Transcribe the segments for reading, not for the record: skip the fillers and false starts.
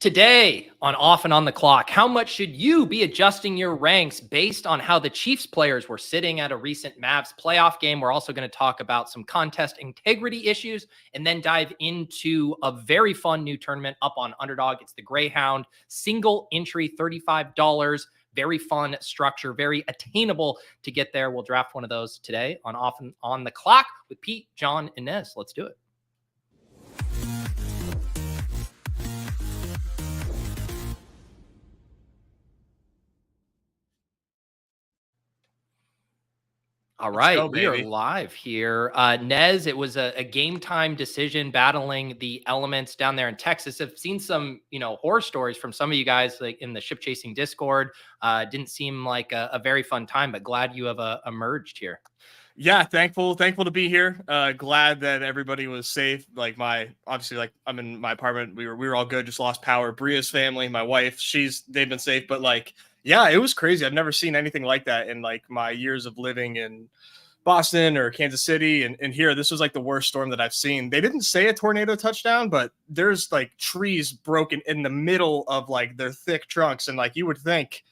Today on Off and on the Clock, how much should you be adjusting your ranks based on how the Chiefs players were sitting at a recent Mavs playoff game? We're also going to talk about some contest integrity issues and then dive into a very fun new tournament up on Underdog. It's the Greyhound single entry, $35. Very fun structure, very attainable to get there. We'll draft one of those today on Off and on the Clock with Pete, John, and Nez. Let's do it. All right, we are live here. Nez, it was a game time decision battling the elements down there in Texas. I've seen some, horror stories from some of you guys like in the ship chasing Discord. Didn't seem like a very fun time, but glad you have emerged here. Yeah, thankful to be here. Glad that everybody was safe. I'm in my apartment. We were all good. Just lost power. Bria's family, my wife, they've been safe. But yeah, it was crazy. I've never seen anything like that in my years of living in Boston or Kansas City. And here, this was the worst storm that I've seen. They didn't say a tornado touchdown, but there's trees broken in the middle of their thick trunks. And you would think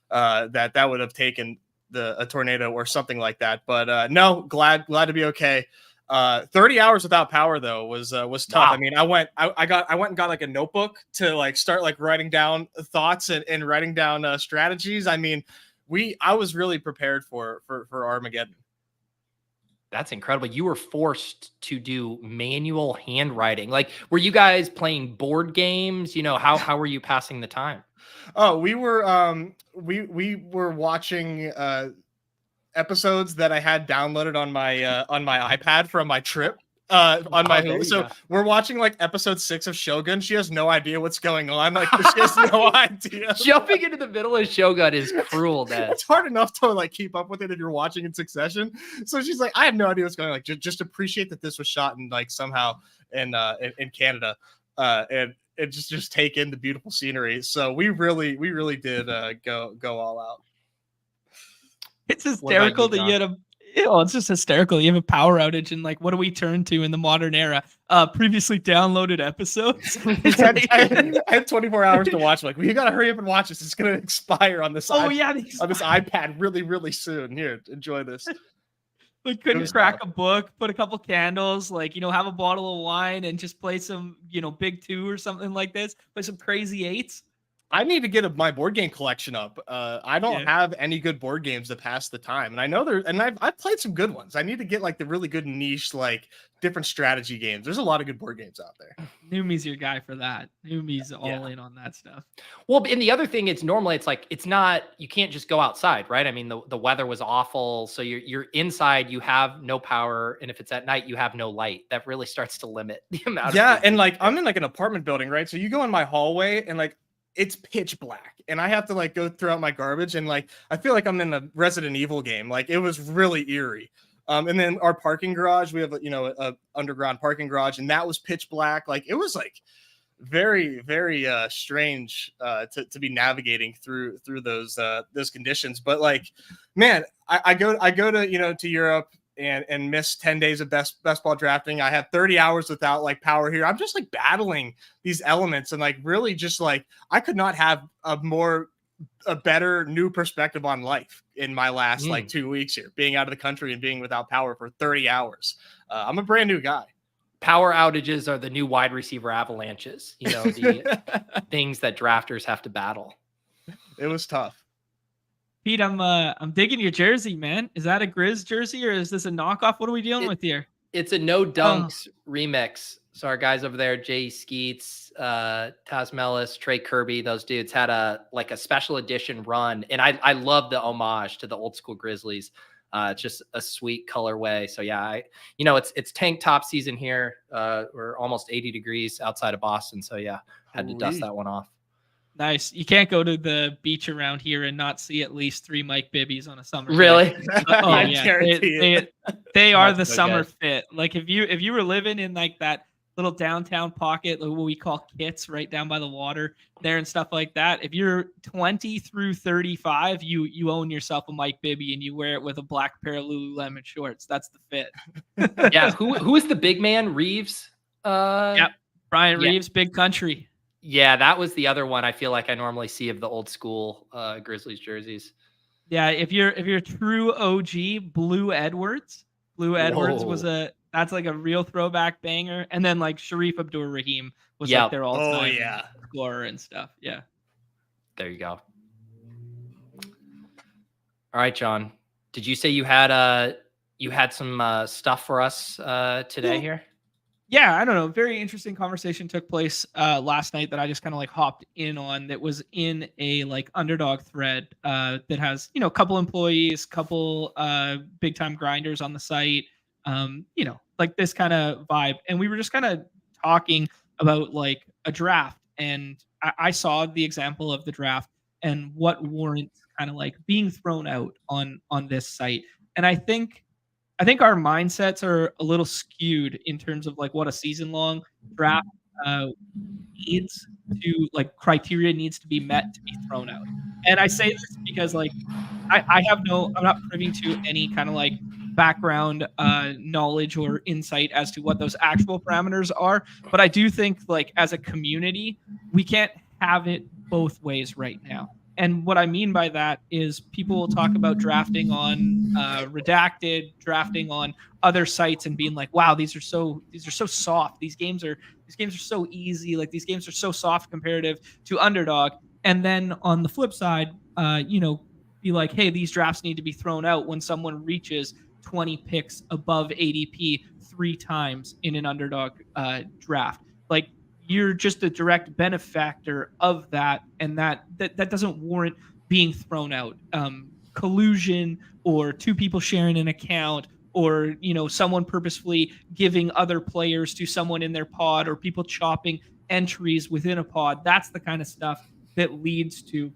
that would have taken a tornado or something like that. But no, glad to be okay. 30 hours without power though was tough. Wow. I mean, I went and got a notebook to start writing down thoughts and writing down strategies. I mean, I was really prepared for Armageddon. That's incredible. You were forced to do manual handwriting. Were you guys playing board games? How were you passing the time? Oh, we were watching episodes that I had downloaded on my iPad from my trip. We're watching episode 6 of Shogun. She has no idea what's going on. She has no idea. Jumping into the middle of Shogun is cruel, Dad. It's hard enough to keep up with it if you're watching in succession. So she's I have no idea what's going on. Just appreciate that this was shot in somehow in Canada. And just take in the beautiful scenery. So we really did go all out. It's hysterical that you had it's just hysterical. You have a power outage and what do we turn to in the modern era? Previously downloaded episodes. I had 24 hours to watch. We gotta hurry up and watch this. It's gonna expire on this. On this iPad really, really soon. Here, enjoy this. We couldn't crack a book, put a couple candles, have a bottle of wine and just play some, Big Two or something like this. Play some crazy eights. I need to get my board game collection up. I don't have any good board games to pass the time. And I know I've played some good ones. I need to get the really good niche, different strategy games. There's a lot of good board games out there. Numi's your guy for that. Numi's all in on that stuff. Well, and the other thing is normally it's not, you can't just go outside, right? I mean, the weather was awful. So you're inside, you have no power. And if it's at night, you have no light. That really starts to limit the amount. Yeah. And I'm in an apartment building, right? So you go in my hallway and it's pitch black and I have to go through out my garbage and I feel like I'm in a Resident Evil game. It was really eerie. And then our parking garage, we have a underground parking garage and that was pitch black. It was very, very strange to be navigating through those conditions. But man, I go to to Europe and miss 10 days of best ball drafting. I had 30 hours without power here. I'm just battling these elements and really just I could not have a better new perspective on life in my last 2 weeks here, being out of the country and being without power for 30 hours. I'm a brand new guy. Power outages are the new wide receiver avalanches, the things that drafters have to battle. It was tough. Pete, I'm digging your jersey, man. Is that a Grizz jersey or is this a knockoff? What are we dealing with here? It's a No Dunks remix. So our guys over there, Jay Skeets, Taz Mellis, Trey Kirby, those dudes had a special edition run. And I love the homage to the old school Grizzlies. It's just a sweet colorway. So yeah, it's tank top season here. We're almost 80 degrees outside of Boston. So yeah, had to dust that one off. Nice. You can't go to the beach around here and not see at least 3 Mike Bibbies on a summer. Really? Oh yeah. They are the summer fit. If you were living in that little downtown pocket, what we call Kits, right down by the water there and stuff like that. If you're 20 through 35, you own yourself a Mike Bibby and you wear it with a black pair of Lululemon shorts. That's the fit. Yeah. Who is the big man? Reeves? Yep. Brian Reeves, Big Country. Yeah, that was the other one I feel like I normally see of the old school Grizzlies jerseys. Yeah, if you're a true OG, Blue Edwards was that's like a real throwback banger. And then like Sharif Abdur-Rahim was like their all-time scorer and stuff. Yeah. There you go. All right, John. Did you say you had some stuff for us today here? Yeah, I don't know. Very interesting conversation took place last night that I just kind of like hopped in on. That was in a like Underdog thread that has a couple employees, couple big time grinders on the site, like this kind of vibe. And we were just kind of talking about like a draft, and I saw the example of the draft and what warrants kind of like being thrown out on this site. And I think our mindsets are a little skewed in terms of like what a season long draft needs to like criteria needs to be met to be thrown out. And I say this because like I'm not privy to any kind of like background knowledge or insight as to what those actual parameters are. But I do think like as a community, we can't have it both ways right now. And what I mean by that is people will talk about drafting on Redacted, drafting on other sites, and being like, "Wow, these are so soft. These games are so easy. Like these games are so soft comparative to Underdog." And then on the flip side, be like, "Hey, these drafts need to be thrown out when someone reaches 20 picks above ADP 3 times in an Underdog draft." Like, you're just a direct benefactor of that, and that doesn't warrant being thrown out. Collusion, or 2 people sharing an account, or someone purposefully giving other players to someone in their pod, or people chopping entries within a pod. That's the kind of stuff that leads to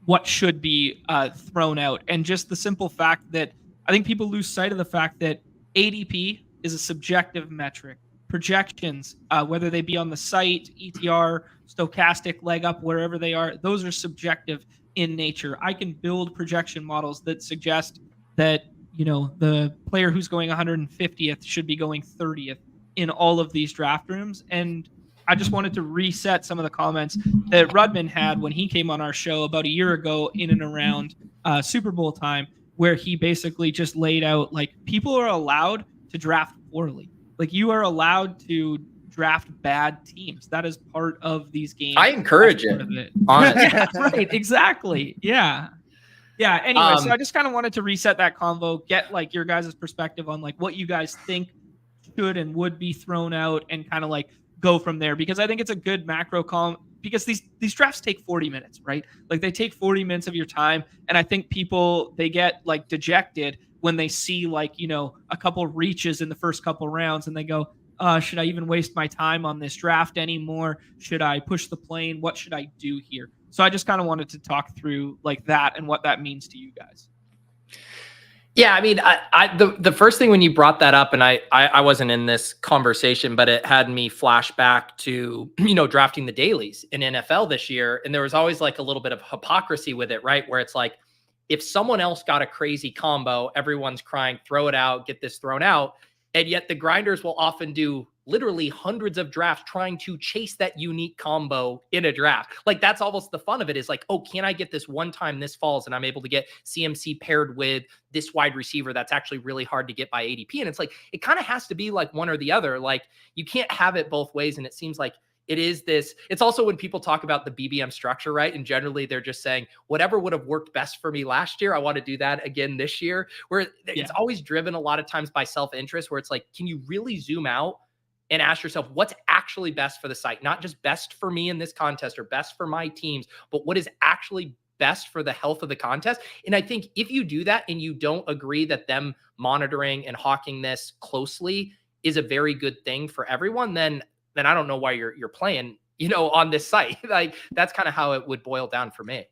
what should be thrown out. And just the simple fact that I think people lose sight of the fact that ADP is a subjective metric. Projections, whether they be on the site, ETR, stochastic, leg up, wherever they are, those are subjective in nature. I can build projection models that suggest that the player who's going 150th should be going 30th in all of these draft rooms. And I just wanted to reset some of the comments that Rudman had when he came on our show about a year ago in and around Super Bowl time, where he basically just laid out like people are allowed to draft poorly. Like, you are allowed to draft bad teams. That is part of these games. I encourage it. Honestly. Yeah, right. Exactly. Yeah. Yeah. Anyway, so I just kind of wanted to reset that convo, get like your guys' perspective on like what you guys think should and would be thrown out, and kind of like go from there, because I think it's a good macro because these drafts take 40 minutes, right? Like, they take 40 minutes of your time. And I think people, they get like dejected when they see like, a couple reaches in the first couple rounds, and they go, should I even waste my time on this draft anymore? Should I push the plane? What should I do here? So I just kind of wanted to talk through like that and what that means to you guys. Yeah, I mean, the first thing when you brought that up, and I wasn't in this conversation, but it had me flash back to, drafting the dailies in NFL this year. And there was always like a little bit of hypocrisy with it, right? Where it's like, if someone else got a crazy combo, everyone's crying, throw it out, get this thrown out. And yet the grinders will often do literally hundreds of drafts trying to chase that unique combo in a draft. Like, that's almost the fun of it, is like, oh, can I get this one time this falls and I'm able to get CMC paired with this wide receiver that's actually really hard to get by ADP. And it's like, it kind of has to be like one or the other. Like, you can't have it both ways. And it seems like it is this. It's also when people talk about the BBM structure, right? And generally they're just saying, whatever would have worked best for me last year, I want to do that again this year. Where it's always driven a lot of times by self-interest, where it's like, can you really zoom out and ask yourself what's actually best for the site? Not just best for me in this contest or best for my teams, but what is actually best for the health of the contest. And I think if you do that and you don't agree that them monitoring and hawking this closely is a very good thing for everyone, then I don't know why you're playing, on this site. Like, that's kind of how it would boil down for me.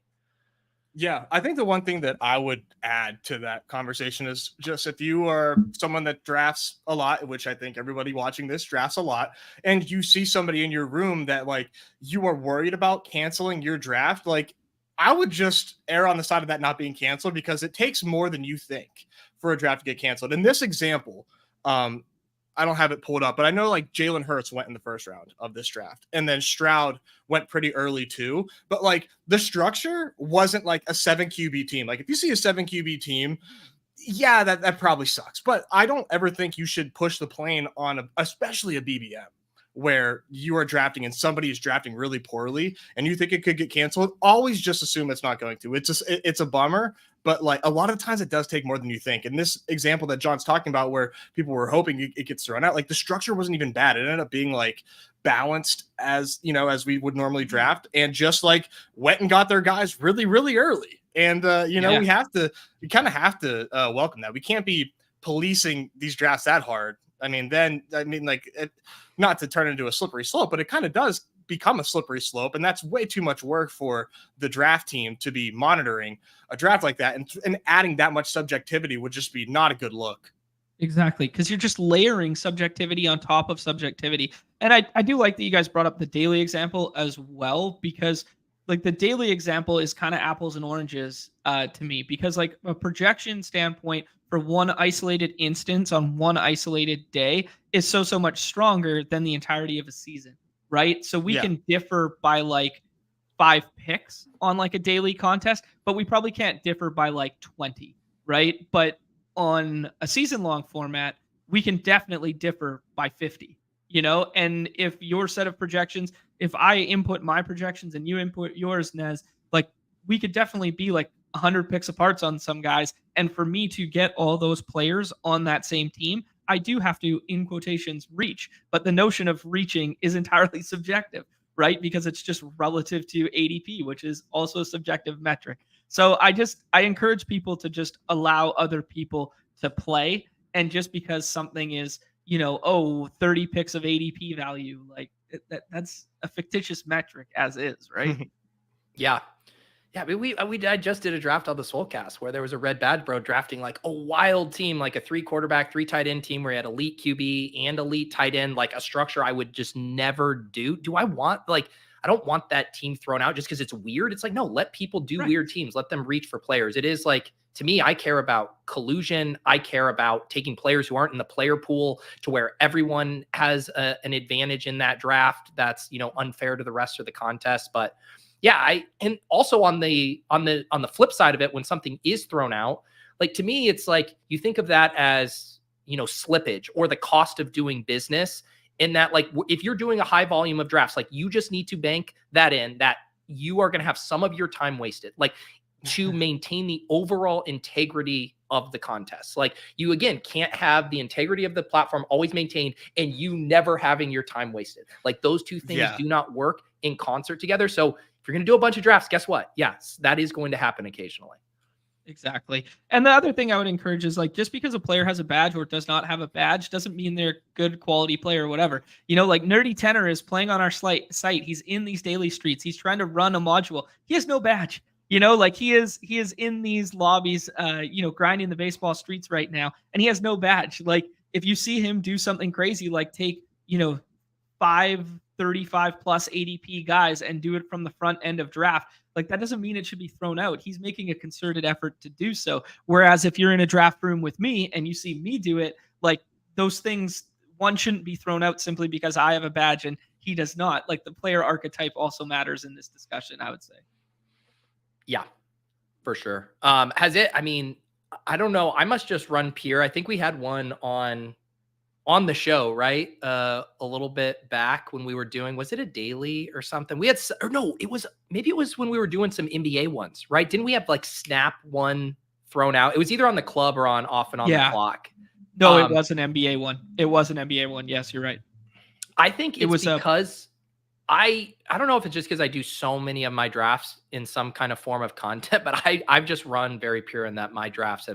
Yeah, I think the one thing that I would add to that conversation is just, if you are someone that drafts a lot, which I think everybody watching this drafts a lot, and you see somebody in your room that like you are worried about canceling your draft, like, I would just err on the side of that not being canceled, because it takes more than you think for a draft to get canceled. In this example, I don't have it pulled up, but I know like Jalen Hurts went in the first round of this draft, and then Stroud went pretty early too. But like the structure wasn't like a 7 QB team. Like if you see a 7 QB team, yeah, that probably sucks. But I don't ever think you should push the plane on especially a BBM where you are drafting and somebody is drafting really poorly and you think it could get canceled. Always just assume it's not going to. It's a bummer, but like a lot of times it does take more than you think. And this example that John's talking about where people were hoping it gets thrown out, like the structure wasn't even bad. It ended up being like balanced as we would normally draft, and just like went and got their guys really, really early. And we kind of have to welcome that. We can't be policing these drafts that hard. Not to turn into a slippery slope, but it kind of does become a slippery slope. And that's way too much work for the draft team to be monitoring a draft like that. And adding that much subjectivity would just be not a good look. Exactly. Because you're just layering subjectivity on top of subjectivity. And I do like that you guys brought up the daily example as well, because like the daily example is kind of apples and oranges to me, because like a projection standpoint for one isolated instance on one isolated day is so much stronger than the entirety of a season, right? So we can differ by like 5 picks on like a daily contest, but we probably can't differ by like 20, right? But on a season long format, we can definitely differ by 50, and if your set of projections, if I input my projections and you input yours, Nez, like we could definitely be like 100 picks apart on some guys. And for me to get all those players on that same team, I do have to, in quotations, reach. But the notion of reaching is entirely subjective, right? Because it's just relative to ADP, which is also a subjective metric. So I encourage people to just allow other people to play. And just because something is, 30 picks of ADP value, like that's a fictitious metric as is, right? Yeah. Yeah, I just did a draft on the Swolecast where there was a red BadgeBro drafting like a wild team, like a 3 quarterback, 3 tight end team where he had elite QB and elite tight end, like a structure I would just never do. I don't want that team thrown out just because it's weird. It's like, no, let people do weird teams. Let them reach for players. It is like, to me, I care about collusion. I care about taking players who aren't in the player pool to where everyone has an advantage in that draft. That's, unfair to the rest of the contest. But yeah, and also on the flip side of it, when something is thrown out, like to me, it's like you think of that as, slippage or the cost of doing business. In that, like, if you're doing a high volume of drafts, like you just need to bank that in that you are going to have some of your time wasted, like to maintain the overall integrity of the contest. Like you, again, can't have the integrity of the platform always maintained and you never having your time wasted. Like those two things do not work in concert together. So if you're going to do a bunch of drafts, guess what? Yes, that is going to happen occasionally. Exactly. And the other thing I would encourage is like, just because a player has a badge or does not have a badge doesn't mean they're a good quality player or whatever. Like Nerdy Tenor is playing on our site. He's in these daily streets. He's trying to run a module. He has no badge, like he is in these lobbies, grinding the baseball streets right now. And he has no badge. Like if you see him do something crazy, like take, 535 plus ADP guys and do it from the front end of draft, like that doesn't mean it should be thrown out. He's making a concerted effort to do so. Whereas if you're in a draft room with me and you see me do it, like those things, one shouldn't be thrown out simply because I have a badge and he does not. Like the player archetype also matters in this discussion, I would say. Yeah, for sure. I don't know. I must just run Pierre. I think we had one on the show, right? A little bit back when we were doing, was it a daily or something? We had, or no, maybe it was when we were doing some NBA ones, right? Didn't we have like Snap one thrown out? It was either on the club or on off and on the clock. No, it was an NBA one. It was an NBA one. Yes, you're right. I think it was because I don't know if it's just because I do so many of my drafts in some kind of form of content, but I've just run very pure in that my drafts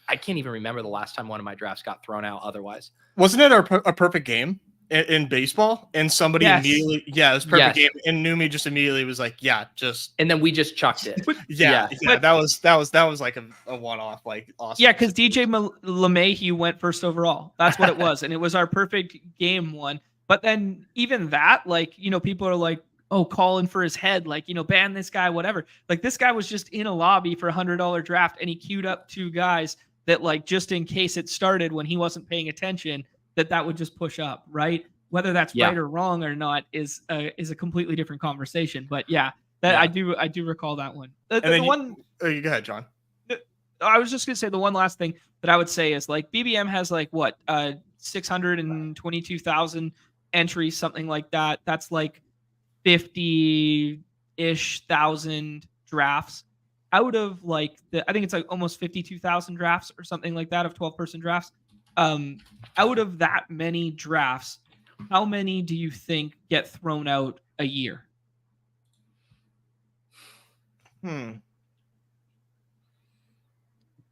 I can't even remember the last time one of my drafts got thrown out otherwise. Wasn't it a perfect game in baseball? And somebody immediately, it was perfect game. And Numi just immediately was like, and then we just chucked it. But that was like a one-off, like awesome. Yeah, because DJ LeMahieu went first overall. That's what it was. And it was our perfect game one. But then even that, like, people are like, oh, calling for his head, like, ban this guy, whatever. Like this guy was just in a lobby for $100 draft and he queued up 2 guys that, like, just in case it started when he wasn't paying attention, that would just push up, right? Whether that's right or wrong or not is a completely different conversation. But I do recall that one. Oh, you go ahead, John. I was just gonna say the one last thing that I would say is like BBM has like 622,000 entries, something like that. That's like 50-ish thousand drafts out of like I think it's like almost 52,000 drafts or something like that of 12-person drafts. Out of that many drafts, how many do you think get thrown out a year?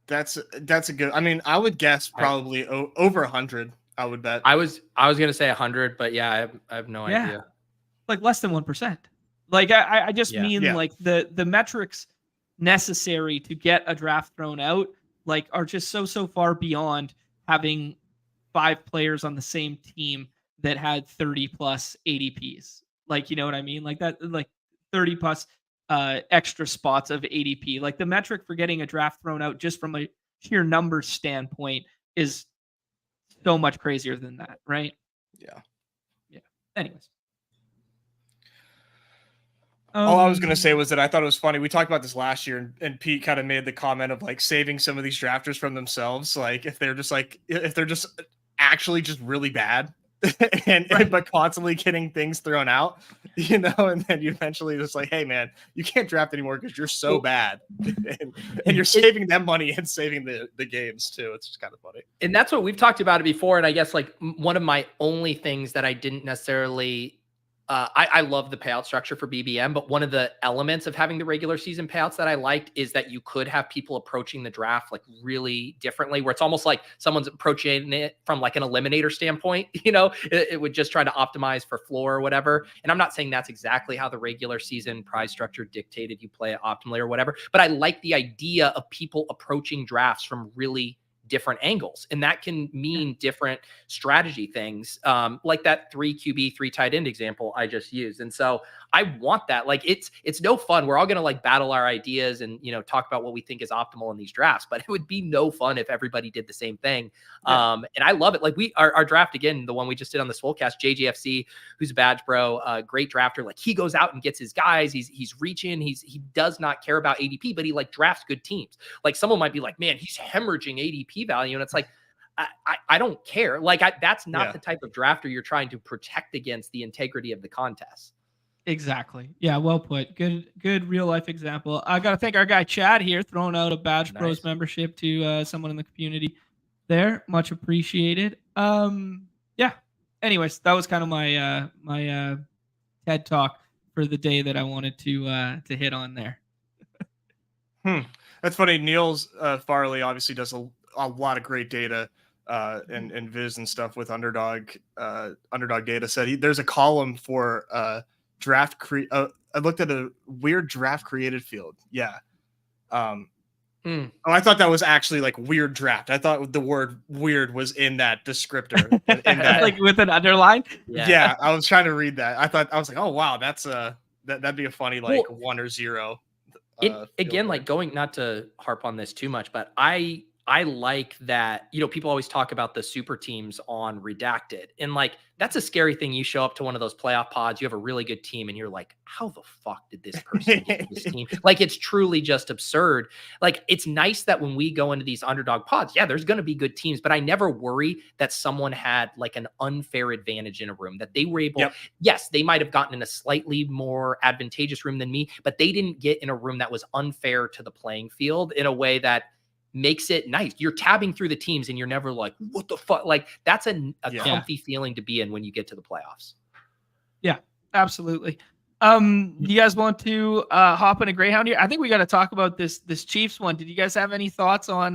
That's a good. I mean, I would guess probably over 100. I would bet. I was gonna say 100, but I have no idea. Like less than 1%. Like I just mean like the metrics necessary to get a draft thrown out like are just so far beyond having 5 players on the same team that had 30 plus ADPs. Like, you know what I mean? Like that, like 30 plus extra spots of ADP. Like the metric for getting a draft thrown out just from a sheer numbers standpoint is so much crazier than that, right? Yeah. Anyways. All I was going to say was that I thought it was funny. We talked about this last year, and Pete kind of made the comment of like saving some of these drafters from themselves. Like if they're just actually just really bad but constantly getting things thrown out, you know, and then you eventually just like, hey man, you can't draft anymore because you're so bad. and you're saving them money and saving the games too. It's just kind of funny. And that's what we've talked about it before. And I guess like one of my only things that I didn't necessarily I love the payout structure for BBM, but one of the elements of having the regular season payouts that I liked is that you could have people approaching the draft like really differently, where it's almost like someone's approaching it from like an eliminator standpoint. You know, it would just try to optimize for floor or whatever. And I'm not saying that's exactly how the regular season prize structure dictated you play it optimally or whatever, but I like the idea of people approaching drafts from really different angles, and that can mean different strategy things, like that 3 QB 3 tight end example I just used. And so I want that. Like it's no fun. We're all going to like battle our ideas and, you know, talk about what we think is optimal in these drafts, but it would be no fun if everybody did the same thing. And I love it. Like our draft, again, the one we just did on the Swolecast, JJFC, who's a badge bro, great drafter. Like he goes out and gets his guys. He's reaching, he does not care about ADP, but he like drafts good teams. Like someone might be like, man, he's hemorrhaging ADP value. And it's like, I don't care. Like that's not the type of drafter you're trying to protect against the integrity of the contest. Exactly. Yeah, well put. Good real life example. I got to thank our guy Chad here, throwing out a BadgeBros membership to someone in the community there. Much appreciated. Yeah. Anyways, that was kind of my my TED talk for the day that I wanted to hit on there. That's funny. Niels Farley obviously does a lot of great data and viz and stuff with Underdog data set. There's a column for draft I looked at a weird draft created field. Oh, I thought that was actually like weird draft. I thought the word weird was in that descriptor. in that. Like with an underline. Yeah, I was trying to read that. I was like, oh wow, that's that'd be a funny like 1 or 0. Again, like going, not to harp on this too much, but I like that, you know, people always talk about the super teams on Redacted, and like that's a scary thing. You show up to one of those playoff pods, you have a really good team, and you're like, how the fuck did this person get this team? Like it's truly just absurd. Like it's nice that when we go into these underdog pods, there's going to be good teams, but I never worry that someone had like an unfair advantage in a room, that they were able, yes, they might have gotten in a slightly more advantageous room than me, but they didn't get in a room that was unfair to the playing field in a way that makes it nice. You're tabbing through the teams and you're never like, what the fuck? Like that's a comfy feeling to be in when you get to the playoffs. Yeah, absolutely. Do you guys want to hop in a Greyhound here? I think we got to talk about this Chiefs one. Did you guys have any thoughts on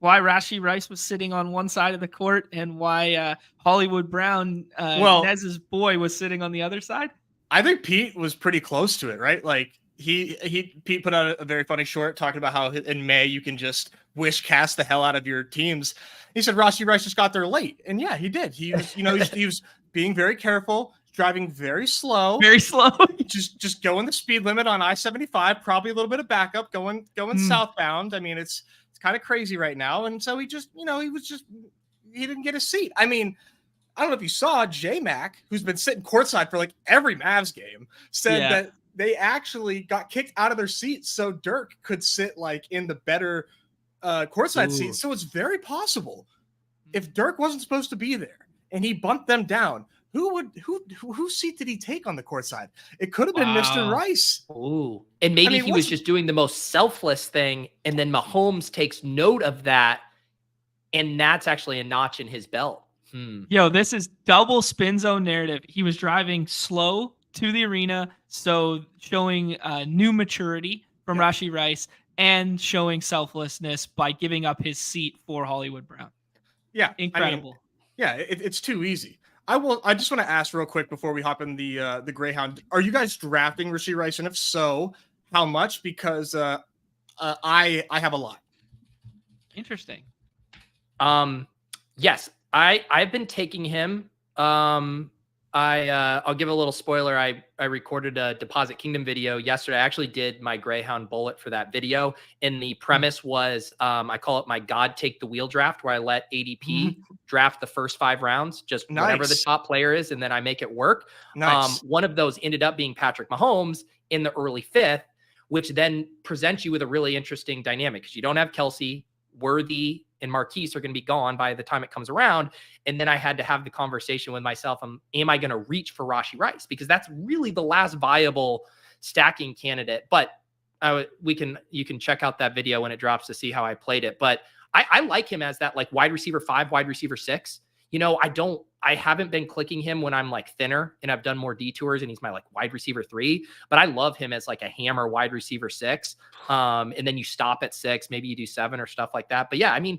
why Rashee Rice was sitting on one side of the court and why Hollywood Brown, Nez's boy, was sitting on the other side? I think Pete was pretty close to it, right? Like Pete put out a very funny short talking about how in May you can just wish cast the hell out of your teams. He said Rashee Rice just got there late, and yeah, he did. He was, you know, he was being very careful, driving very slow, just going the speed limit on I-75, probably a little bit of backup going southbound. I mean, it's kind of crazy right now, and so he just, you know, he didn't get a seat. I mean, I don't know if you saw J-Mac, who's been sitting courtside for like every Mavs game, said that they actually got kicked out of their seats so Dirk could sit like in the better courtside seats. So it's very possible if Dirk wasn't supposed to be there and he bumped them down, whose seat did he take on the court side? It could have been Mr. Rice. Ooh. And maybe he was just doing the most selfless thing, and then Mahomes takes note of that, and that's actually a notch in his belt. Yo, this is double spin zone narrative. He was driving slow to the arena, so showing new maturity from Rashee Rice and showing selflessness by giving up his seat for Hollywood Brown. Yeah. Incredible. It's too easy. I just want to ask real quick before we hop in the Greyhound. Are you guys drafting Rashee Rice? And if so, how much? Because I have a lot. Interesting. Yes, I've been taking him. I'll give a little spoiler. I recorded a Deposit Kingdom video yesterday. I actually did my Greyhound bullet for that video. And the premise was, I call it my God Take the Wheel draft, where I let ADP draft the first 5 rounds, just whatever the top player is, and then I make it work. One of those ended up being Patrick Mahomes in the early 5th, which then presents you with a really interesting dynamic because you don't have Kelsey, Worthy, and Marquise are going to be gone by the time it comes around. And then I had to have the conversation with myself. Am I going to reach for Rashee Rice? Because that's really the last viable stacking candidate. But you can check out that video when it drops to see how I played it. But I like him as that like wide receiver 5, wide receiver 6. You know, I haven't been clicking him when I'm like thinner and I've done more detours and he's my like wide receiver 3, but I love him as like a hammer wide receiver 6. And then you stop at 6, maybe you do 7 or stuff like that. But yeah, I mean,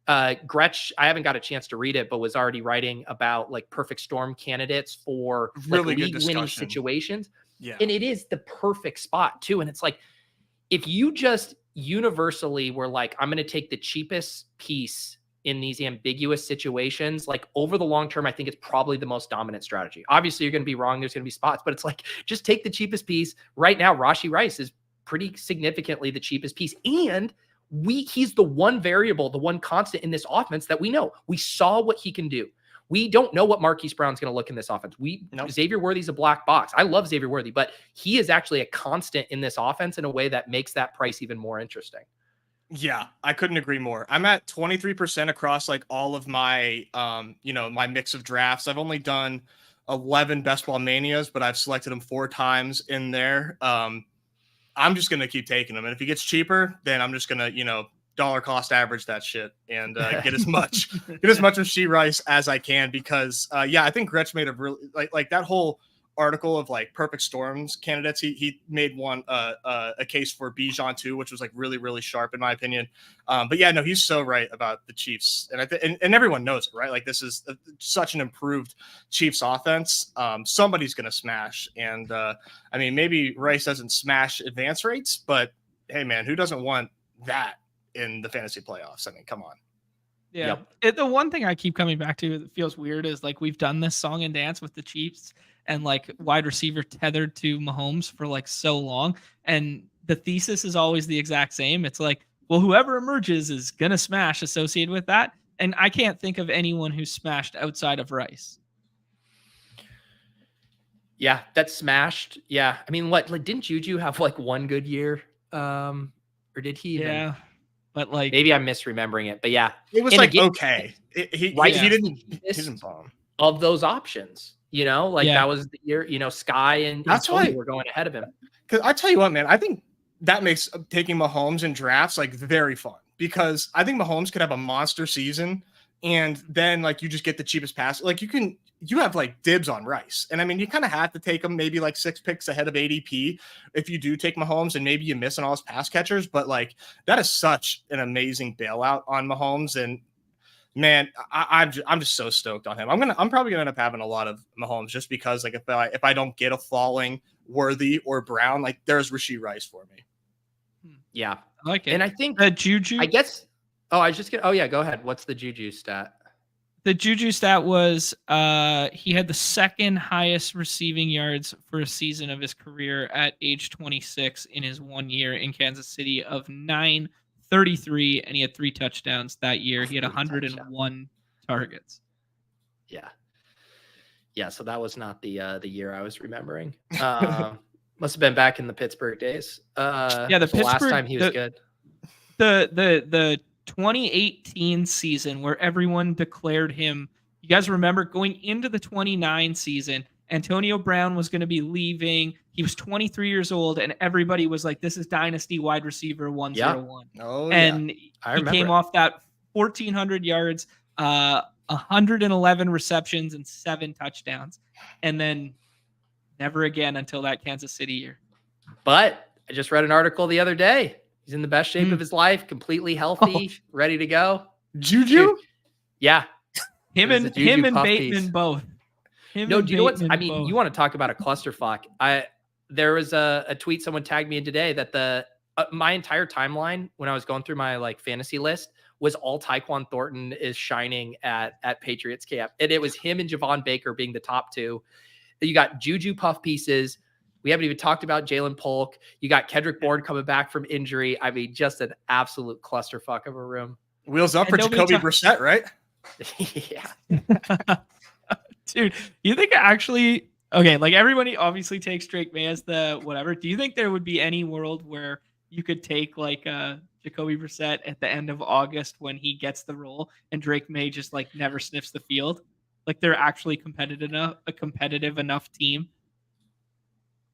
Gretsch, I haven't got a chance to read it, but was already writing about like perfect storm candidates for really like good winning situations. Yeah. And it is the perfect spot too. And it's like, if you just universally were like, I'm going to take the cheapest piece in these ambiguous situations, like over the long term, I think it's probably the most dominant strategy. Obviously, you're going to be wrong. There's going to be spots, but it's like, just take the cheapest piece. Right now, Rashee Rice is pretty significantly the cheapest piece. And he's the one variable, the one constant in this offense that we know. We saw what he can do. We don't know what Marquise Brown's going to look in this offense. Xavier Worthy's a black box. I love Xavier Worthy, but he is actually a constant in this offense in a way that makes that price even more interesting. Yeah, I couldn't agree more. I'm at 23% across like all of my, my mix of drafts. I've only done 11 Best Ball Manias, but I've selected them 4 times in there. I'm just going to keep taking them. And if he gets cheaper, then I'm just going to, dollar cost average that shit and get as much of Rashee Rice as I can because, I think Gretsch made a really like that whole article of like perfect storms candidates. He made one a case for Bijan too, which was like really, really sharp in my opinion. But yeah, no, he's so right about the Chiefs. And and everyone knows it, right? Like this is such an improved Chiefs offense. Somebody's going to smash. And I mean, maybe Rice doesn't smash advance rates, but hey man, who doesn't want that in the fantasy playoffs? I mean, come on. Yeah. The one thing I keep coming back to that feels weird is like we've done this song and dance with the Chiefs and like wide receiver tethered to Mahomes for like so long. And the thesis is always the exact same. It's like, well, whoever emerges is going to smash associated with that. And I can't think of anyone who's smashed outside of Rice. Yeah, that smashed. Yeah. I mean, didn't Juju have like one good year? Or did he? Yeah. But like, maybe I'm misremembering it, but yeah, it was like, okay. He didn't bomb of those options, that was the year, Sky and Tony were going ahead of him. Cause I tell you what, man, I think that makes taking Mahomes in drafts like very fun because I think Mahomes could have a monster season and then like you just get the cheapest pass. Like you have like dibs on Rice. And I mean, you kind of have to take him maybe like 6 picks ahead of ADP if you do take Mahomes and maybe you miss on all his pass catchers. But like that is such an amazing bailout on Mahomes. And man, I'm just so stoked on him. I'm probably gonna end up having a lot of Mahomes just because like if I don't get a falling Worthy or Brown, like there's Rashee Rice for me. Yeah, I like it. And I think the Juju. I guess. Oh, I was just gonna. Oh yeah, go ahead. What's the Juju stat? The Juju stat was he had the second highest receiving yards for a season of his career at age 26 in his 1 year in Kansas City of 933, and he had 3 touchdowns that year. He had 101 targets. Yeah. Yeah, so that was not the year I was remembering. Must have been back in the Pittsburgh days. The last time he was good. The 2018 season where everyone declared him. You guys remember going into the 29 season, Antonio Brown was going to be leaving. He was 23 years old, and everybody was like, "This is dynasty wide receiver 101." Yeah. Oh, and yeah. He came off that 1,400 yards, 111 receptions, and 7 touchdowns, and then never again until that Kansas City year. But I just read an article the other day. He's in the best shape of his life, completely healthy, ready to go. Juju? Dude, yeah. Him and Bateman both. Do you know what? I mean, you want to talk about a clusterfuck. There was a tweet someone tagged me in today that my entire timeline when I was going through my like fantasy list was all Tyquan Thornton is shining at Patriots camp. And it was him and Javon Baker being the top 2. You got Juju puff pieces. We haven't even talked about Jalen Polk. You got Kendrick Bourne coming back from injury. I mean, just an absolute clusterfuck of a room. Wheels up for Jacoby Brissett, right? Yeah. Dude, you think actually, okay, like everybody obviously takes Drake May as the whatever. Do you think there would be any world where you could take like Jacoby Brissett at the end of August when he gets the role and Drake May just like never sniffs the field? Like they're actually a competitive enough team.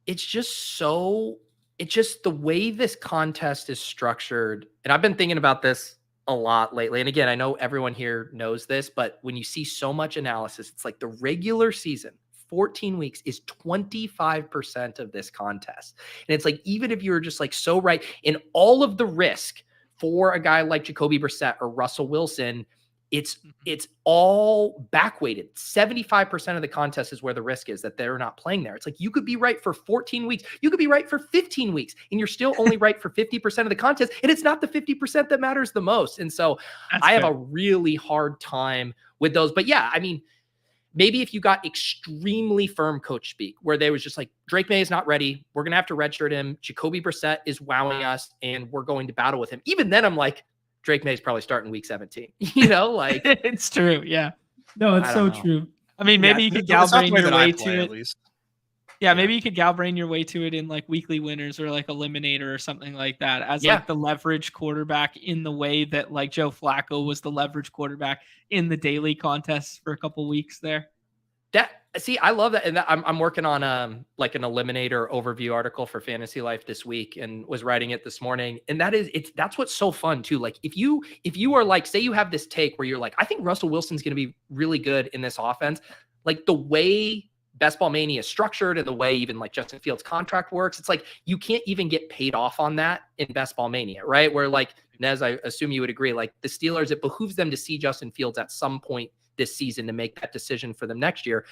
It's just the way this contest is structured. And I've been thinking about this a lot lately. And again, I know everyone here knows this, but when you see so much analysis, it's like the regular season, 14 weeks is 25% of this contest. And it's like, even if you were just like so right in all of the risk for a guy like Jacoby Brissett or Russell Wilson, it's all backweighted. 75% of the contest is where the risk is that they're not playing there. It's like you could be right for 14 weeks. You could be right for 15 weeks and you're still only right for 50% of the contest. And it's not the 50% that matters the most. And so I have a really hard time with those. But yeah, I mean, maybe if you got extremely firm coach speak where they was just like, Drake May is not ready. We're going to have to redshirt him. Jacoby Brissett is wowing us and we're going to battle with him. Even then I'm like, Drake May is probably starting week 17, like it's true. Yeah, no, it's so true. I mean, maybe you could Galbrain your way to it. Yeah, maybe you could Galbrain your way to it in like weekly winners or like eliminator or something like that as like the leverage quarterback in the way that like Joe Flacco was the leverage quarterback in the daily contests for a couple weeks there. I love that. And I'm working on like an eliminator overview article for Fantasy Life this week and was writing it this morning. And that's what's so fun too. Like if you are like, say you have this take where you're like, I think Russell Wilson's going to be really good in this offense. Like the way Best Ball Mania is structured and the way even like Justin Fields' contract works, it's like you can't even get paid off on that in Best Ball Mania, right? Where like, Nez, I assume you would agree, like the Steelers, it behooves them to see Justin Fields at some point this season to make that decision for them next year.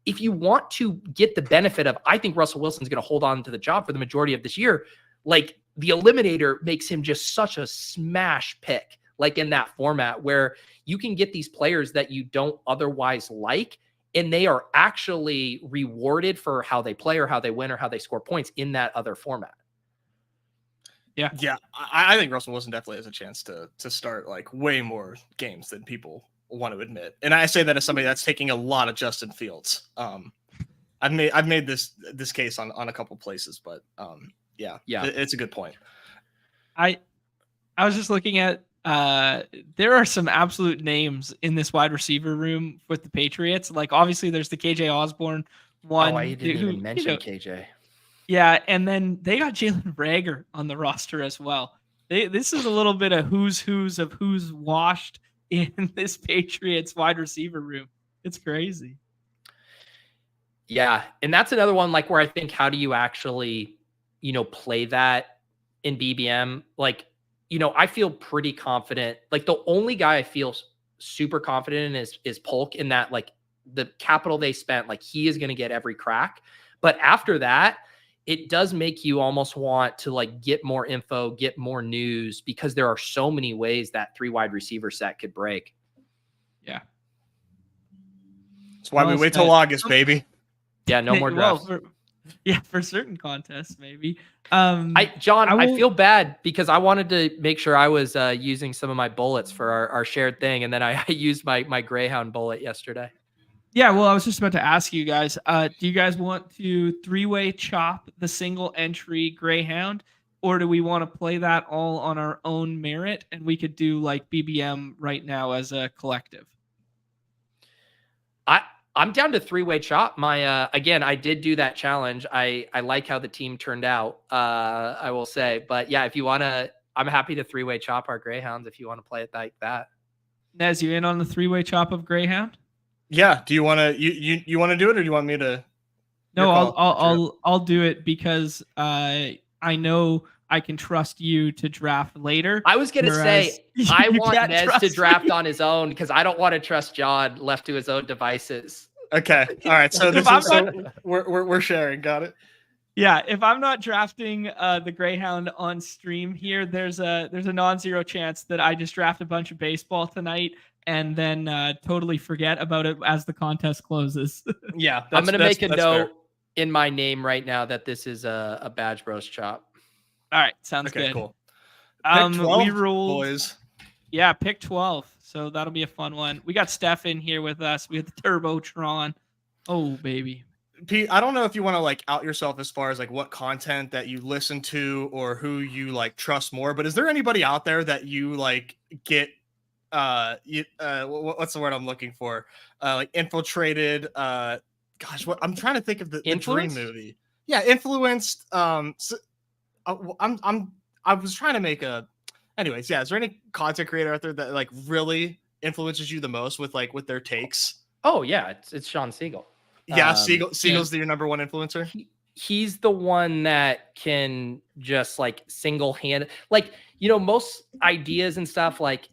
If you want to get the benefit of, I think Russell Wilson's going to hold on to the job for the majority of this year, like the eliminator makes him just such a smash pick, like in that format where you can get these players that you don't otherwise like, and they are actually rewarded for how they play or how they win or how they score points in that other format. Yeah. I think Russell Wilson definitely has a chance to start like way more games than people want to admit. And I say that as somebody that's taking a lot of Justin Fields. I've made this case on a couple places, but it's a good point. I was just looking at there are some absolute names in this wide receiver room with the Patriots. Like obviously there's the KJ Osborne one. Oh, I didn't even mention KJ. Yeah, and then they got Jalen Reagor on the roster as well. This is a little bit of who's of who's washed in this Patriots wide receiver room. It's crazy. Yeah. And that's another one like where I think, how do you actually, play that in BBM? Like, I feel pretty confident. Like the only guy I feel super confident in is Polk in that, like the capital they spent, like he is going to get every crack. But after that, it does make you almost want to like get more info, get more news, because there are so many ways that 3 wide receiver set could break. Yeah. That's why we wait till August, baby. Yeah. No more drafts. For certain contests, maybe. I feel bad because I wanted to make sure I was using some of my bullets for our shared thing. And then I used my Greyhound bullet yesterday. Yeah, well, I was just about to ask you guys, do you guys want to three-way chop the single entry Greyhound, or do we want to play that all on our own merit and we could do like BBM right now as a collective? I'm down to three-way chop. My again, I did do that challenge. I like how the team turned out. I will say, but yeah, if you want to, I'm happy to three-way chop our Greyhounds if you want to play it like that. Nez, you in on the three-way chop of Greyhound? Yeah. Do you want to you want to do it, or do you want me to? No, I'll do it because I know I can trust you to draft later. I was gonna say I want Nez to draft on his own because I don't want to trust John left to his own devices. Okay. All right. So this is we're sharing. Got it. Yeah, if I'm not drafting the Greyhound on stream here, there's a non-zero chance that I just draft a bunch of baseball tonight and then totally forget about it as the contest closes. Yeah, I'm gonna make a note in my name right now that this is a BadgeBros chop. All right, sounds okay, good. Cool. Pick 12, we ruled, boys. Yeah, pick 12. So that'll be a fun one. We got Steph in here with us. We have the Turbotron. Oh, baby. Pete, I don't know if you want to like out yourself as far as like what content that you listen to or who you like trust more, but is there anybody out there that you like get what's the word I'm looking for? Like infiltrated gosh, what I'm trying to think of the dream movie. Yeah, influenced so, I was trying to make a anyways, yeah, is there any content creator out there that like really influences you the most with their takes? Oh yeah, it's Sean Siegel. Yeah, Siegel's your number one influencer. He's the one that can just like single-handed, like, you know, most ideas and stuff, like,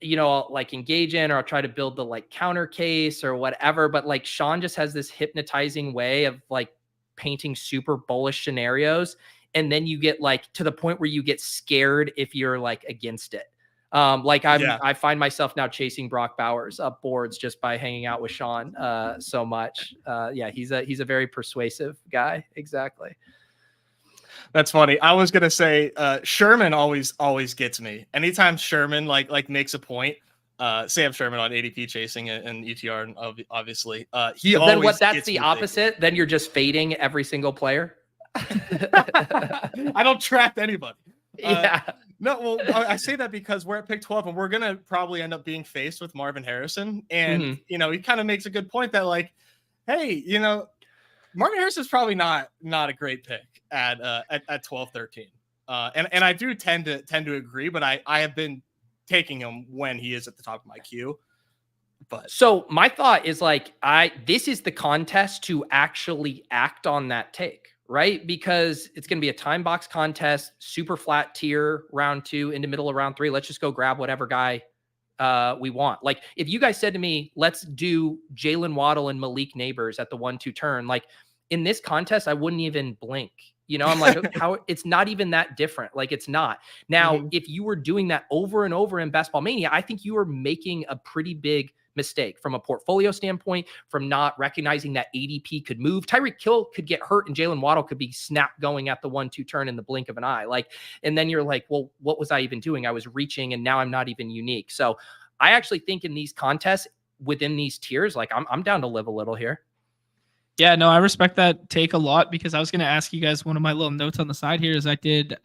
you know, like engage in, or I'll try to build the like counter case or whatever. But like Sean just has this hypnotizing way of like painting super bullish scenarios. And then you get like to the point where you get scared if you're like against it. I find myself now chasing Brock Bowers up boards just by hanging out with Sean so much. Yeah, he's a very persuasive guy. Exactly. That's funny. I was gonna say Sherman always gets me. Anytime Sherman like makes a point, Sam Sherman on ADP chasing and ETR obviously. He always. Then what? That's the opposite. Thinking. Then you're just fading every single player. I don't draft anybody. Yeah. No, well, I say that because we're at pick 12 and we're going to probably end up being faced with Marvin Harrison. And, you know, he kind of makes a good point that like, hey, you know, Marvin Harrison is probably not a great pick at 12, 13. And I do tend to agree, but I have been taking him when he is at the top of my queue. But so my thought is like, this is the contest to actually act on that take. Right? Because it's going to be a time box contest, super flat tier, round 2 into middle of round 3. Let's just go grab whatever guy we want. Like if you guys said to me, let's do Jalen Waddle and Malik Neighbors at the 1-2 turn, like in this contest, I wouldn't even blink. You know, I'm like, how it's not even that different. Like it's not. Now, if you were doing that over and over in Best Ball Mania, I think you were making a pretty big mistake from a portfolio standpoint, from not recognizing that ADP could move. Tyreek Hill could get hurt and Jalen Waddle could be snap going at the 1-2 turn in the blink of an eye. Like, and then you're like, well, what was I even doing? I was reaching and now I'm not even unique. So I actually think in these contests within these tiers, like I'm down to live a little here. Yeah, no, I respect that take a lot because I was going to ask you guys, one of my little notes on the side here is I did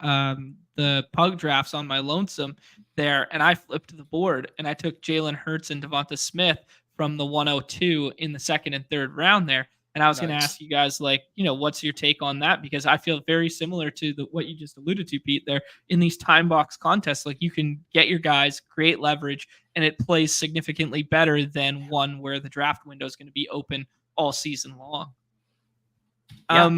the pug drafts on my lonesome there, and I flipped the board, and I took Jalen Hurts and Devonta Smith from the 102 in the second and third round there. And I was going to ask you guys, like, you know, what's your take on that? Because I feel very similar to what you just alluded to, Pete, there in these time box contests. Like you can get your guys, create leverage, and it plays significantly better than one where the draft window is going to be open all season long. Yeah.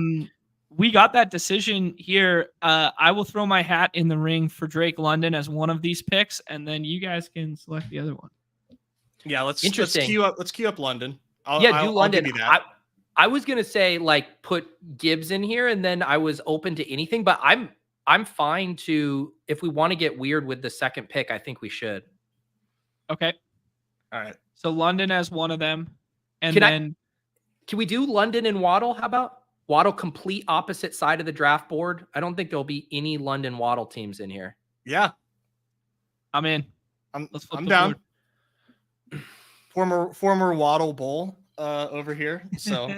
We got that decision here. I will throw my hat in the ring for Drake London as one of these picks, and then you guys can select the other one. Yeah, let's queue up London. Do London. I was gonna say like put Gibbs in here, and then I was open to anything, but I'm fine to, if we want to get weird with the second pick, I think we should. Okay. All right. So London as one of them, and can we do London and Waddle? How about Waddle complete opposite side of the draft board? I don't think there'll be any London Waddle teams in here. Yeah. I'm in. I'm down. Former Waddle Bull. over here. So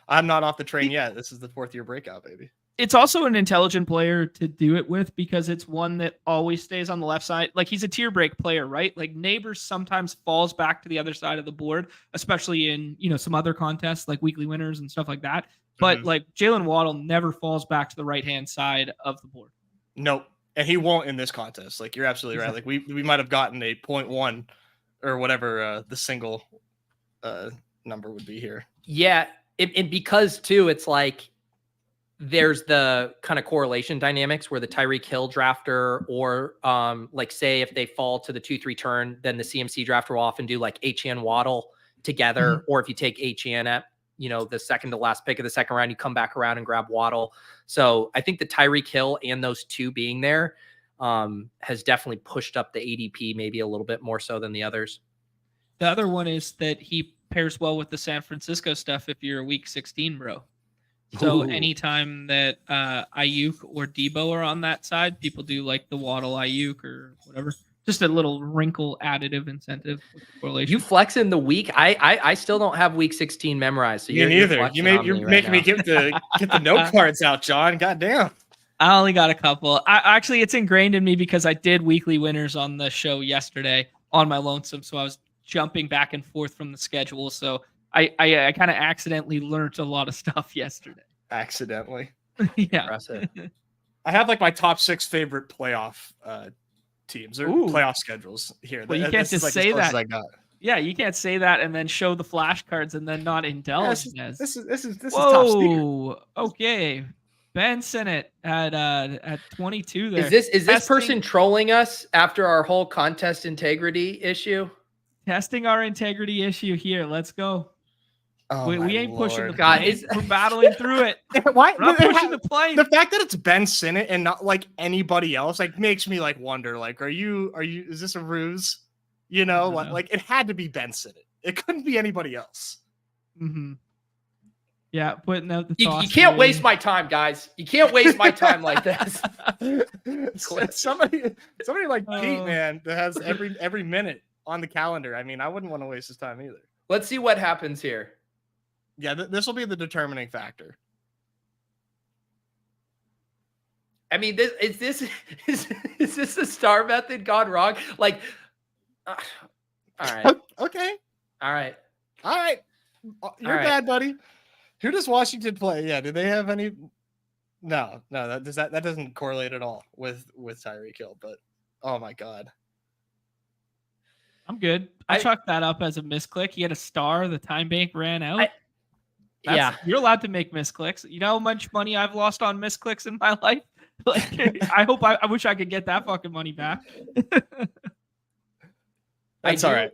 I'm not off the train yet. This is the 4th year breakout, baby. It's also an intelligent player to do it with because it's one that always stays on the left side. Like he's a tier break player, right? Like Neighbors sometimes falls back to the other side of the board, especially in, some other contests like weekly winners and stuff like that. But like Jalen Waddle never falls back to the right-hand side of the board. Nope. And he won't in this contest. Like you're absolutely right. Like we might have gotten a 0.1 or whatever the single number would be here. Yeah. And because too, it's like, there's the kind of correlation dynamics where the Tyreek Hill drafter or like say if they fall to the 2-3 turn, then the CMC drafter will often do like HN Waddle together. Or if you take HN at, the second to last pick of the second round, you come back around and grab Waddle. So I think the Tyreek Hill and those two being there has definitely pushed up the ADP maybe a little bit more so than the others. The other one is that he pairs well with the San Francisco stuff if you're a week 16 bro. So anytime that Ayuk or Debo are on that side, people do like the Waddle Ayuk or whatever. Just a little wrinkle additive incentive with correlation. You flex in the week. I still don't have week 16 memorized. So you're neither. You're making me get the note cards out, John. Goddamn. I only got a couple. Actually, it's ingrained in me because I did weekly winners on the show yesterday on my lonesome. So I was jumping back and forth from the schedule. So I kind of accidentally learned a lot of stuff yesterday. Accidentally. Yeah. Impressive. I have like my top 6 favorite playoff teams or playoff schedules here. Well, you can't just say that. Yeah, you can't say that and then show the flashcards and then not indulge. This is top secret. Okay. Ben Sinnott at 22 there. Is this person trolling us after our whole contest integrity issue? Testing our integrity issue here. Let's go. Oh, we ain't Lord. pushing the plane. We're battling through it. Why? We're not pushing the plane. The fact that it's Ben Sinnott and not like anybody else like makes me like wonder like is this a ruse? Like it had to be Ben Sinnott. It couldn't be anybody else. Mm-hmm. Yeah, putting out the you can't waste my time, guys. You can't waste my time like this. somebody like Pete, man, that has every minute on the calendar. I mean, I wouldn't want to waste his time either. Let's see what happens here. Yeah, this will be the determining factor. I mean, is this a star method gone wrong? Like, all right, okay, all right. You're bad, buddy. Who does Washington play? Yeah, do they have any? No, that doesn't correlate at all with Tyreek Hill. But oh my god. I'm good. I chalked that up as a misclick. He had a star. The time bank ran out. You're allowed to make misclicks. You know how much money I've lost on misclicks in my life? Like, I wish I could get that fucking money back. That's all right.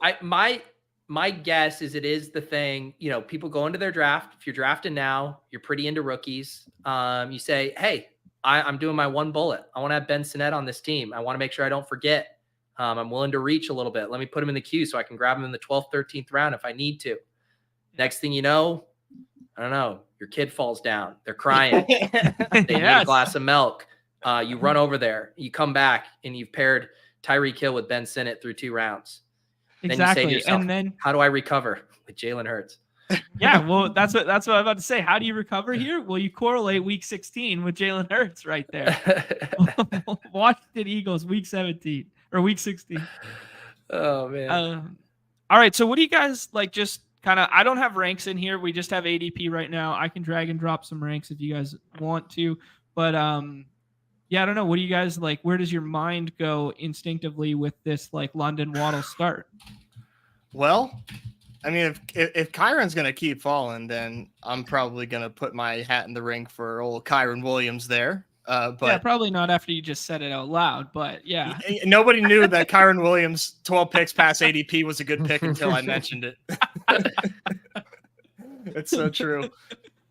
My guess is it is the thing, people go into their draft. If you're drafting now, you're pretty into rookies. You say, hey, I'm doing my one bullet. I want to have Ben Sinnott on this team. I want to make sure I don't forget. I'm willing to reach a little bit. Let me put him in the queue so I can grab him in the 12th, 13th round if I need to. Next thing you know, I don't know, your kid falls down. They're crying. They need a glass of milk. You run over there. You come back, and you've paired Tyreek Hill with Ben Sinnott through 2 rounds. Exactly. Then you say to yourself, and then how do I recover with Jalen Hurts? Yeah, well, that's what I'm about to say. How do you recover here? Well, you correlate week 16 with Jalen Hurts right there. Washington Eagles, week 17 or week 16. Oh man. All right. So what do you guys like? Just kind of, I don't have ranks in here. We just have ADP right now. I can drag and drop some ranks if you guys want to, but yeah, I don't know. What do you guys like? Where does your mind go instinctively with this like London Waddle start? Well, I mean, if Kyron's going to keep falling, then I'm probably going to put my hat in the ring for old Kyron Williams there. But yeah, probably not after you just said it out loud, but yeah. Nobody knew that Kyron Williams 12 picks past ADP was a good pick until I mentioned it. It's so true.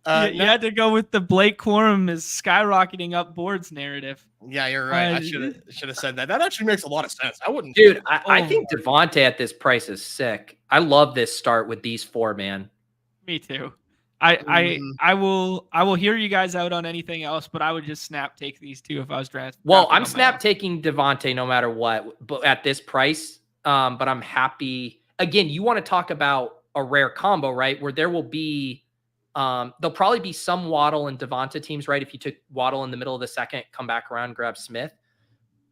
You had to go with the Blake Corum is skyrocketing up boards narrative. Yeah, you're right. I should have said that. That actually makes a lot of sense. I wouldn't. Dude, I think Devontae at this price is sick. I love this start with these 4, man. Me too. I will hear you guys out on anything else, but I would just snap take these 2 if I was drafting. Well, I'm snap taking Devontae no matter what, but at this price. But I'm happy. Again, you want to talk about a rare combo, right? Where there will be, there'll probably be some Waddle and Devonta teams, right? If you took Waddle in the middle of the second, come back around, grab Smith.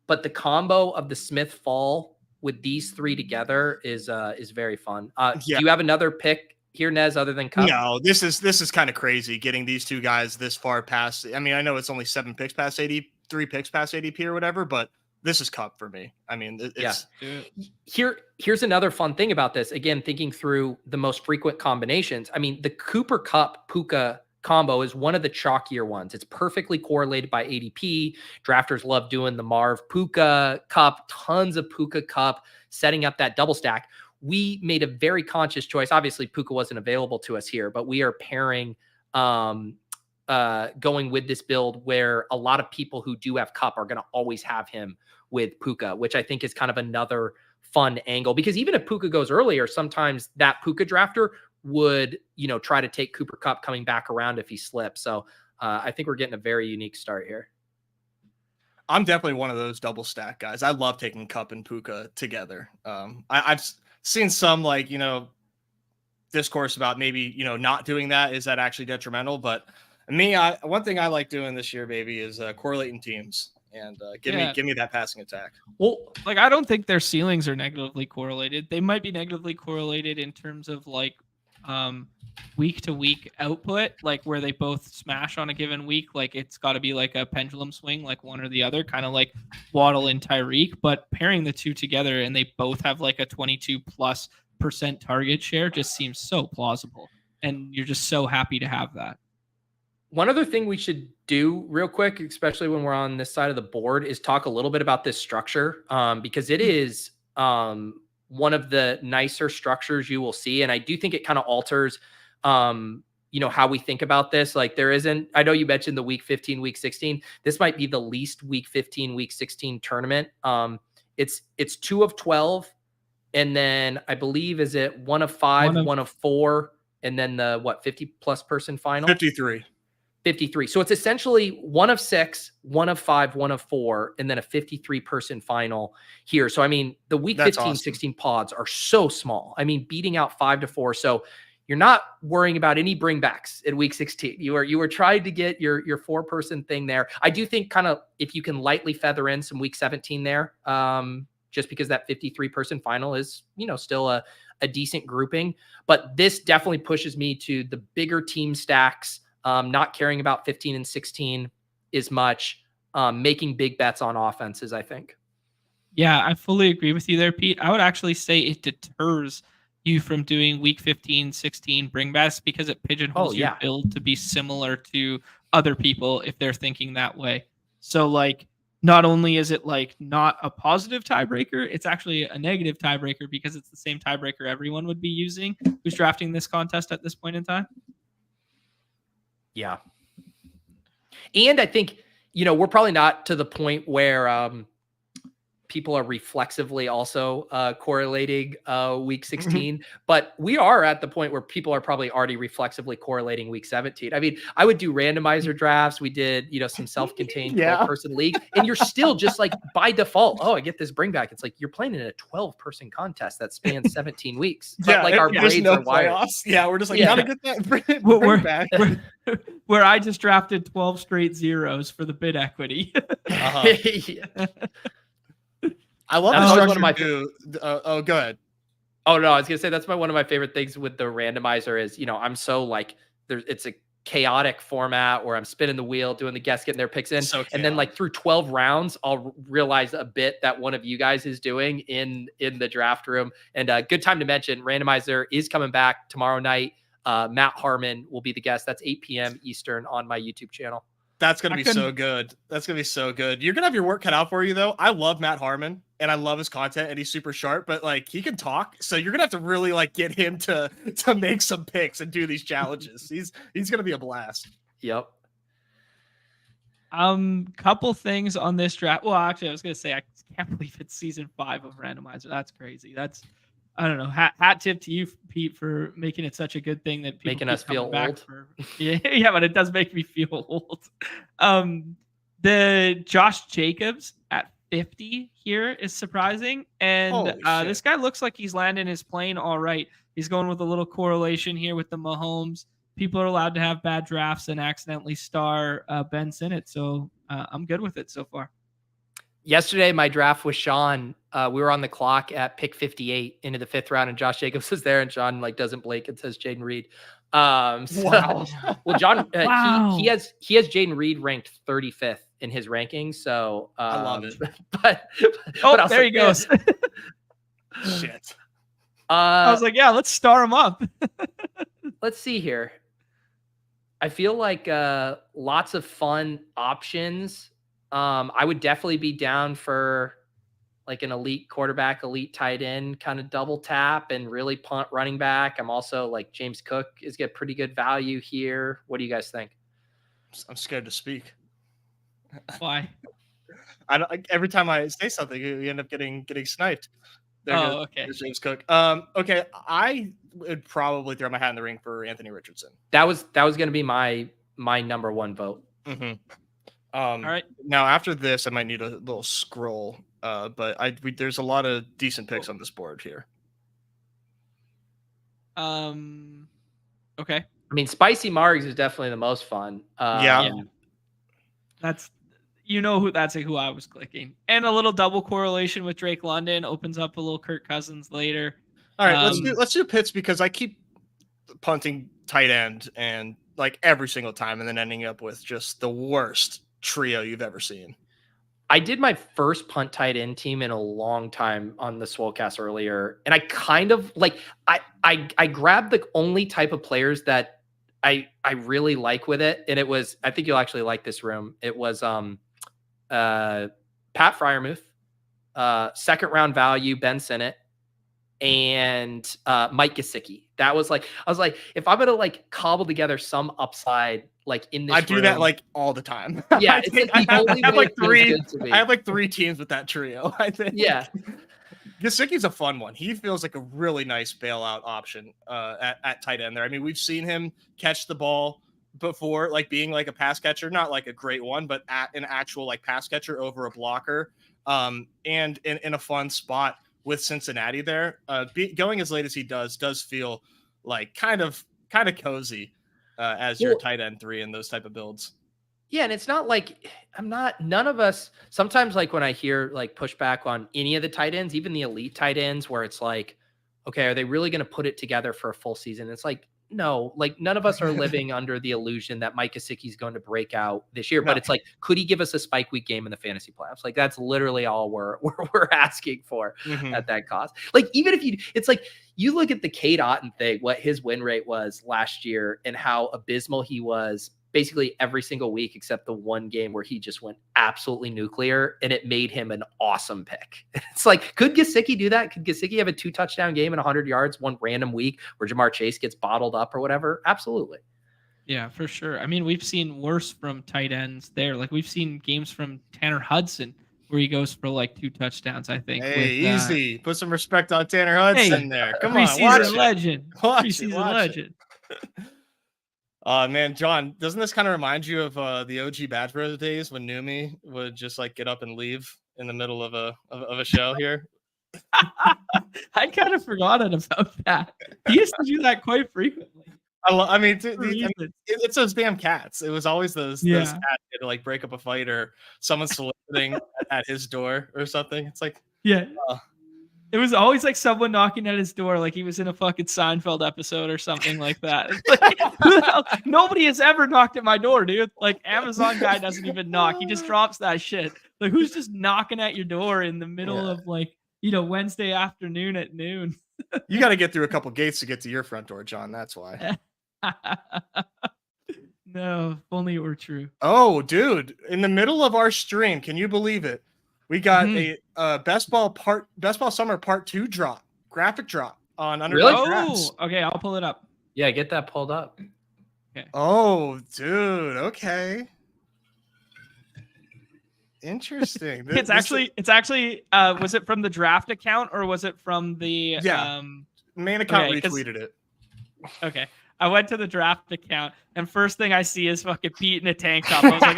But the combo of the Smith fall with these three together is very fun. Do you have another pick here, Nez, other than Kupp? No, this is kind of crazy getting these two guys this far past. I mean, I know it's only 7 picks past 80, 3 picks past ADP or whatever, but this is Kupp for me. I mean, it's Here's another fun thing about this. Again, thinking through the most frequent combinations. I mean, the Cooper Kupp Puka combo is one of the chalkier ones. It's perfectly correlated by ADP. Drafters love doing the Marv Puka Kupp, tons of Puka Kupp, setting up that double stack. We made a very conscious choice. Obviously, Puka wasn't available to us here, but we are pairing, going with this build where a lot of people who do have Kupp are going to always have him with Puka, which I think is kind of another fun angle, because even if Puka goes earlier, sometimes that Puka drafter would, try to take Cooper Kupp coming back around if he slips. So I think we're getting a very unique start here. I'm definitely one of those double stack guys. I love taking Kupp and Puka together. I've seen some discourse about maybe, not doing that. Is that actually detrimental? But me, one thing I like doing this year, baby, is correlating teams and give me that passing attack. Well, I don't think their ceilings are negatively correlated. They might be negatively correlated in terms of week to week output, where they both smash on a given week. It's got to be a pendulum swing, one or the other, kind of like Waddle and Tyreek. But pairing the two together and they both have a 22+% target share just seems so plausible, and you're just so happy to have that. One other thing we should do real quick, especially when we're on this side of the board, is talk a little bit about this structure, because it is one of the nicer structures you will see. And I do think it kind of alters, how we think about this. There isn't, I know you mentioned the week 15, week 16. This might be the least week 15, week 16 tournament. It's 2 of 12. And then I believe, is it 1 of 5, 1 of 4, and then the 50+ person final? 53. So it's essentially 1 of 6, 1 of 5, 1 of 4, and then a 53 person final here. So, I mean, the week 15, awesome. 16 pods are so small. I mean, beating out 5 to 4. So you're not worrying about any bringbacks at week 16. You were trying to get your 4-person thing there. I do think kind of if you can lightly feather in some week 17 there, just because that 53 person final is, still a decent grouping, but this definitely pushes me to the bigger team stacks. Not caring about 15 and 16 as much, making big bets on offenses, I think. Yeah, I fully agree with you there, Pete. I would actually say it deters you from doing week 15, 16 bring bets because it pigeonholes your build to be similar to other people if they're thinking that way. So not only is it not a positive tiebreaker, it's actually a negative tiebreaker because it's the same tiebreaker everyone would be using who's drafting this contest at this point in time. Yeah. And I think, we're probably not to the point where people are reflexively also correlating week 16, but we are at the point where people are probably already reflexively correlating week 17. I mean, I would do randomizer drafts. We did, some self-contained 12-person league, and you're still just by default, I get this bring back. It's you're playing in a 12-person contest that spans 17 weeks. But our braids are wired. Yeah, we're just gotta get that bring back. Where I just drafted 12 straight zeros for the bid equity. I love the structure one of my go ahead. Oh no, I was gonna say that's one of my favorite things with the randomizer is, I'm so it's a chaotic format where I'm spinning the wheel, doing the guests getting their picks in, and then through 12 rounds, I'll realize a bit that one of you guys is doing in the draft room. And good time to mention, randomizer is coming back tomorrow night. Matt Harmon will be the guest. That's 8 p.m. Eastern on my YouTube channel. That's going to be so good. That's going to be so good. You're going to have your work cut out for you, though. I love Matt Harmon, and I love his content, and he's super sharp, but, he can talk, so you're going to have to really, get him to make some picks and do these challenges. He's going to be a blast. Yep. Couple things on this draft. Well, actually, I was going to say, I can't believe it's season 5 of Randomizer. That's crazy. I don't know. Hat tip to you, Pete, for making it such a good thing that people making us feel old. Yeah, but it does make me feel old. The Josh Jacobs at 50 here is surprising, and this guy looks like he's landing his plane all right. He's going with a little correlation here with the Mahomes. People are allowed to have bad drafts and accidentally star Ben Sinnott. So I'm good with it so far. Yesterday, my draft with Sean, we were on the clock at pick 58 into the 5th round, and Josh Jacobs was there, and Sean doesn't blink and says Jaden Reed. Wow. Well, John, wow. he has Jaden Reed ranked 35th in his rankings. So I love it. But there he goes. Shit. I was like, yeah, let's star him up. Let's see here. I feel like lots of fun options. I would definitely be down for like an elite quarterback, elite tight end kind of double tap and really punt running back. I'm also like James Cook is get pretty good value here. What do you guys think? I'm scared to speak. Why? Every time I say something, you end up getting sniped. Okay. There's James Cook. Okay. I would probably throw my hat in the ring for Anthony Richardson. That was going to be my number one vote. Mm-hmm. All right. Now after this, I might need a little scroll. But there's a lot of decent picks on this board here. Okay. I mean, Spicy Margs is definitely the most fun. Yeah. That's who I was clicking. And a little double correlation with Drake London opens up a little Kirk Cousins later. All right, let's do Pitts because I keep punting tight end and like every single time and then ending up with just the worst trio you've ever seen. I did my first punt tight end team in a long time on the Swolecast earlier. And I kind of like, I grabbed the only type of players that I really like with it. And it was, I think you'll actually like this room. It was Pat Freiermuth, 2nd round value, Ben Sinnott, and Mike Gesicki. That was like, I was like, if I'm going to like cobble together some upside, like in this, I do that like all the time. Yeah, it's like I have like 3 teams with that trio. I think. Yeah, Gesicki's a fun one. He feels like a really nice bailout option at tight end there. I mean, we've seen him catch the ball before, like being like a pass catcher, not like a great one, but an actual like pass catcher over a blocker, and in a fun spot with Cincinnati there. Going as late as he does feel like kind of cozy. As your tight end 3 in those type of builds. Yeah. And it's not like none of us, sometimes like when I hear like pushback on any of the tight ends, even the elite tight ends, where it's like, okay, are they really going to put it together for a full season? It's like, no, like none of us are living under the illusion that Mike Gesicki is going to break out this year. No. But it's like, could he give us a spike week game in the fantasy playoffs? Like that's literally all we're asking for at that cost. Like even if it's like you look at the Cade Otton thing, what his win rate was last year and how abysmal he was basically every single week except the one game where he just went absolutely nuclear and it made him an awesome pick. It's like, could Gesicki do that? Could Gesicki have a 2-touchdown game and 100 yards one random week where Jamar Chase gets bottled up or whatever? Absolutely. Yeah, for sure. I mean, we've seen worse from tight ends there. Like we've seen games from Tanner Hudson where he goes for like 2 touchdowns, I think. Hey, easy. Put some respect on Tanner Hudson there. Come on, preseason legend. Preseason legend. Man, John, doesn't this kind of remind you of the OG BadgeBros days when Numi would just like get up and leave in the middle of a show here? I kind of forgotten about that. He used to do that quite frequently. It's those damn cats. It was always those cats to like break up a fight or someone soliciting at his door or something. It's like, it was always like someone knocking at his door, like he was in a fucking Seinfeld episode or something like that. Like, nobody has ever knocked at my door, dude. Like Amazon guy doesn't even knock. He just drops that shit. Like who's just knocking at your door in the middle of like, Wednesday afternoon at noon? You got to get through a couple gates to get to your front door, John. That's why. No, if only it were true. Oh, dude. In the middle of our stream, can you believe it? We got a best ball summer part 2 drop, graphic drop on Underdog Draft. Oh, okay, I'll pull it up. Yeah, get that pulled up. Okay. Oh, dude. Okay. Interesting. It's actually was it from the draft account or was it from the main account retweeted it? Okay. I went to the draft account and first thing I see is fucking Pete in a tank top. I was like,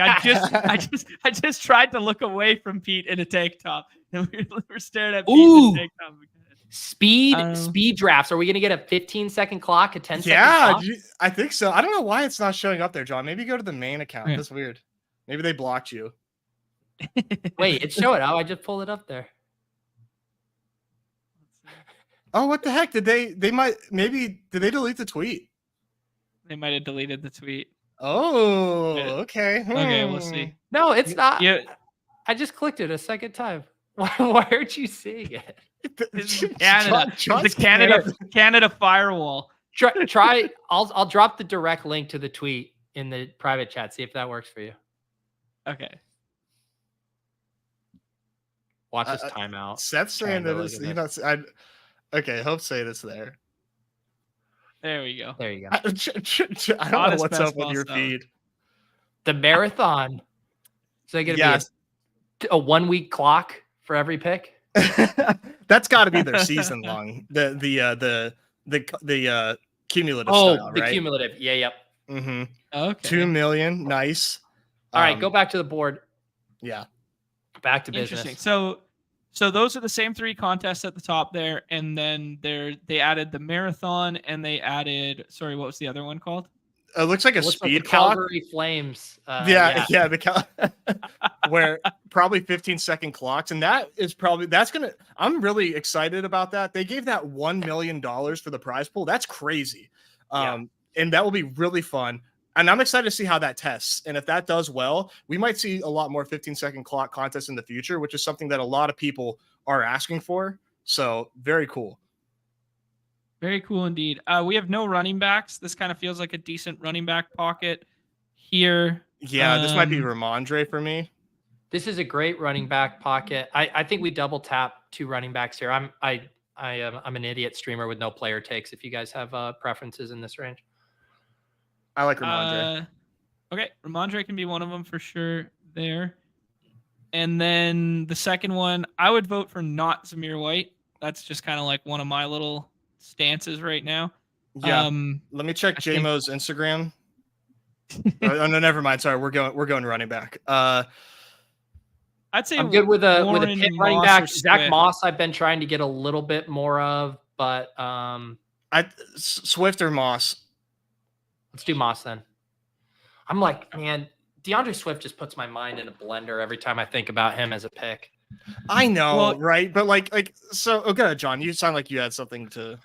I just tried to look away from Pete in a tank top. And we're staring at Pete in a tank top. Speed drafts. Are we going to get a 15-second clock, a 10-second clock? Yeah, I think so. I don't know why it's not showing up there, John. Maybe go to the main account. Yeah. That's weird. Maybe they blocked you. Wait, it's showing up. I just pulled it up there. Oh, what the heck? Did they delete the tweet? They might have deleted the tweet. Oh, okay. Okay, we'll see. No, it's not. Yeah. I just clicked it a second time. Why aren't you seeing it? It's Canada. The Canada firewall. Try. I'll drop the direct link to the tweet in the private chat. See if that works for you. Okay. Watch this timeout. Seth's saying that it's okay. Hope saying it's there. There we go. There you go. I don't know what's up with your feed. The marathon. Is that going to be a 1 week clock for every pick? That's got to be their season long. The cumulative. Style, the right? cumulative. Yeah. Yep. Mm-hmm. Okay. 2 million. Nice. All right, go back to the board. Yeah. Back to business. Interesting. So those are the same 3 contests at the top there, and then they added the marathon, and they added. Sorry, what was the other one called? It looks like a speed clock. Calgary Flames. Where probably 15-second clocks, and I'm really excited about that. They gave that $1 million for the prize pool. That's crazy, and that will be really fun. And I'm excited to see how that tests. And if that does well, we might see a lot more 15-second clock contests in the future, which is something that a lot of people are asking for. So very cool. Very cool indeed. We have no running backs. This kind of feels like a decent running back pocket here. Yeah, this might be Ramondre for me. This is a great running back pocket. I think we double tap 2 running backs here. I'm an idiot streamer with no player takes. If you guys have preferences in this range. I like Ramondre. Okay, Ramondre can be one of them for sure there. And then the second one, I would vote for not Zamir White. That's just kind of like one of my little stances right now. Yeah. Let me check JMO's Instagram. Oh no, never mind. Sorry, we're going running back. I'd say I'm good with a pick running back. Zach Moss, I've been trying to get a little bit more of, but Swift or Moss. Let's do Moss then. I'm like, man, DeAndre Swift just puts my mind in a blender every time I think about him as a pick. I know, right? But so okay, John, you sound like you had something to.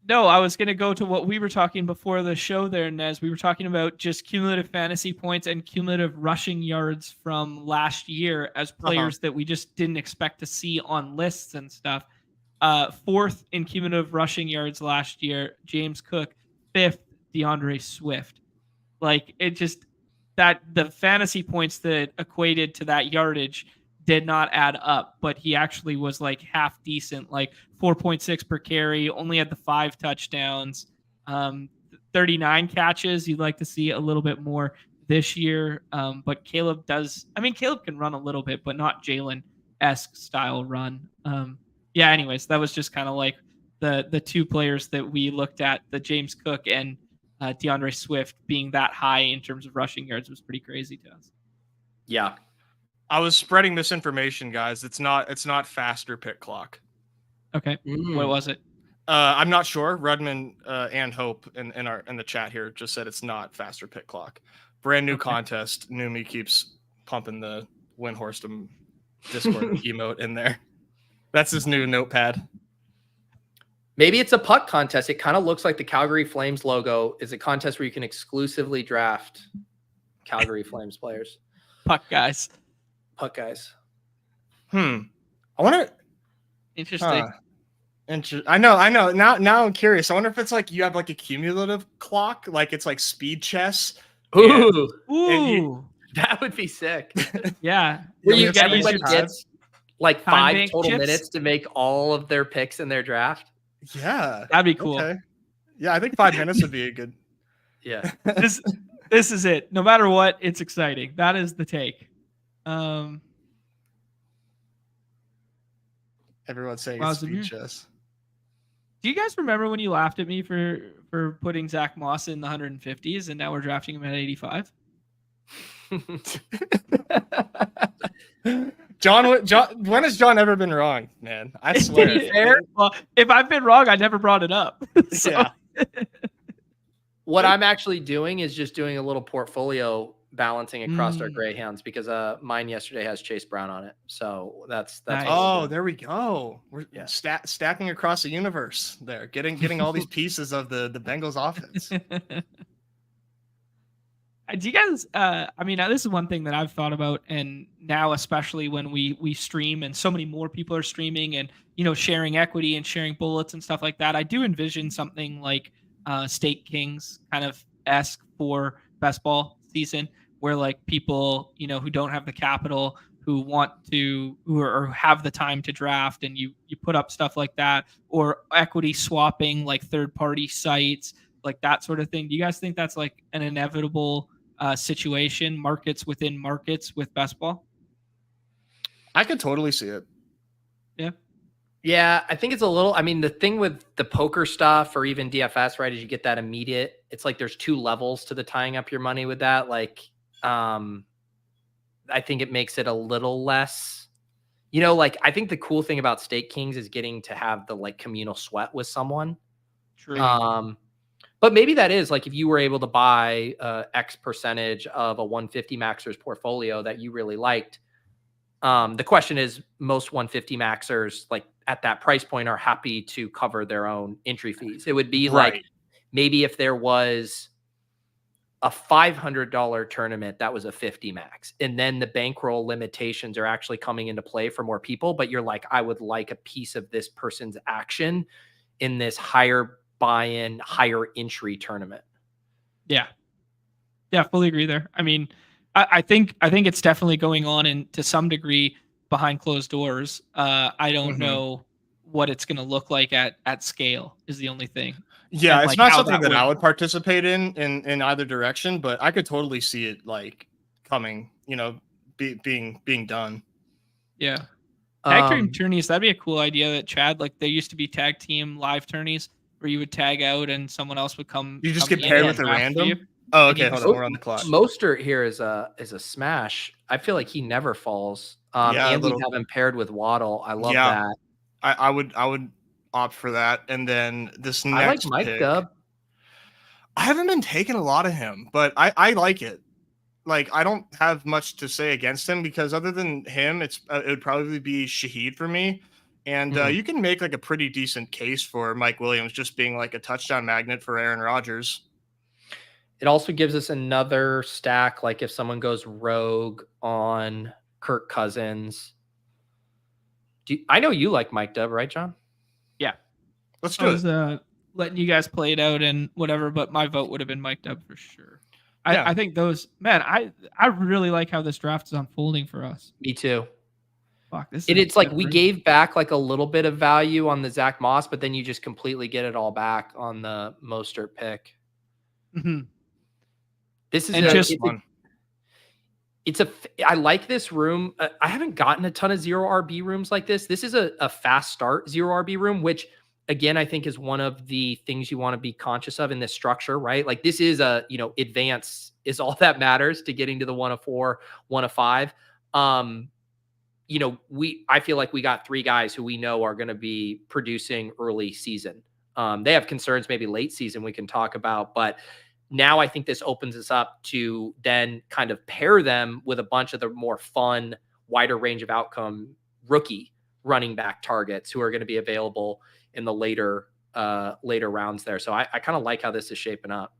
No, I was going to go to what we were talking before the show there, Nez. We were talking about just cumulative fantasy points and cumulative rushing yards from last year as players that we just didn't expect to see on lists and stuff. 4th in cumulative rushing yards last year, James Cook. 5th, DeAndre Swift. Like, it just, that the fantasy points that equated to that yardage did not add up, but he actually was like half decent, like 4.6 per carry, only had the 5 touchdowns, 39 catches. You'd like to see a little bit more this year. But Caleb can run a little bit, but not Jalen-esque style run. Anyways, that was just kind of like the 2 players that we looked at, the James Cook and DeAndre Swift being that high in terms of rushing yards was pretty crazy to us. Yeah. I was spreading misinformation, guys. It's not faster pick clock. Okay. What was it? I'm not sure. Rudman and Hope in the chat here just said it's not faster pick clock. Brand new contest. Numi keeps pumping the Windhorst Discord emote in there. That's his new notepad. Maybe it's a puck contest. It kind of looks like the Calgary Flames logo is a contest where you can exclusively draft Calgary Flames players. Puck guys. I wonder. Interesting. I know. Now I'm curious. I wonder if it's like you have like a cumulative clock, like it's like speed chess. Ooh. That would be sick. Yeah. Where everybody gets like 5 total chips? minutes to make all of their picks in their draft. Yeah. That'd be cool. Okay. Yeah, I think 5 minutes would be a good. Yeah. This is it. No matter what, it's exciting. That is the take. Everyone's saying it's speed chess. Do you guys remember when you laughed at me for putting Zach Moss in the 150s and now we're drafting him at 85? John, when has John ever been wrong, man? I swear. To be fair, well, if I've been wrong, I never brought it up. So. Yeah. What I'm actually doing is just doing a little portfolio balancing across our Greyhounds because mine yesterday has Chase Brown on it. So that's Nice. Oh, there we go. We're stacking across the universe there, getting all these pieces of the Bengals offense. Do you guys I mean, this is one thing that I've thought about, and now especially when we stream and so many more people are streaming and sharing equity and sharing bullets and stuff like that, I do envision something like Stake Kings kind of esque for best ball season, where like people who don't have the capital, who have the time to draft, and you put up stuff like that, or equity swapping like third party sites, like that sort of thing. Do you guys think that's like an inevitable situation, markets within markets with best ball? I could totally see it. Yeah, I think it's a little, I mean, the thing with the poker stuff or even DFS, right, is you get that immediate, it's like there's 2 levels to the tying up your money with that. Like, I think it makes it a little less, like, I think the cool thing about Stake Kings is getting to have the like communal sweat with someone. True. But maybe that is like if you were able to buy X percentage of a 150 maxers portfolio that you really liked. The question is, most 150 maxers like at that price point are happy to cover their own entry fees. It would be like maybe if there was a $500 tournament that was a 50 max, and then the bankroll limitations are actually coming into play for more people, but you're like, I would like a piece of this person's action in this higher buy-in, higher entry tournament. Yeah, fully agree there. I mean, I think it's definitely going on, and to some degree behind closed doors. I don't know what it's going to look like at scale is the only thing. Yeah, and it's like not something that I would participate in either direction, but I could totally see it like coming, being done. Yeah. Tag team tourneys, that'd be a cool idea that Chad, like there used to be tag team live tourneys where you would tag out and someone else would come. You just get paired with a random? Oh, okay. Hold on. We're on the clock. Mostert here is a smash. I feel like he never falls. And we have him paired with Waddle. I love that. I would opt for that. And then this next I like Mike pick, Dub. I haven't been taking a lot of him, but I like it. Like, I don't have much to say against him because other than him, it would probably be Shaheed for me. And you can make like a pretty decent case for Mike Williams just being like a touchdown magnet for Aaron Rodgers. It also gives us another stack. Like if someone goes rogue on Kirk Cousins. I know you like Mike Dub, right, John? Yeah. Let's do it. Letting you guys play it out and whatever, but my vote would have been Mike Dub for sure. I think those, man, I really like how this draft is unfolding for us. Me too. Fuck, it's like we gave back like a little bit of value on the Zach Moss, but then you just completely get it all back on the Mostert pick. Mm-hmm. This is I like this room. I haven't gotten a ton of 0 RB rooms like this. This is a fast start 0 RB room, which again, I think is one of the things you want to be conscious of in this structure, right? Like this is advance is all that matters to getting to the 1 of 4, 1 of 5. I feel like we got 3 guys who we know are going to be producing early season. They have concerns maybe late season we can talk about, but now I think this opens us up to then kind of pair them with a bunch of the more fun, wider range of outcome rookie running back targets who are going to be available in the later rounds there. So I kind of like how this is shaping up.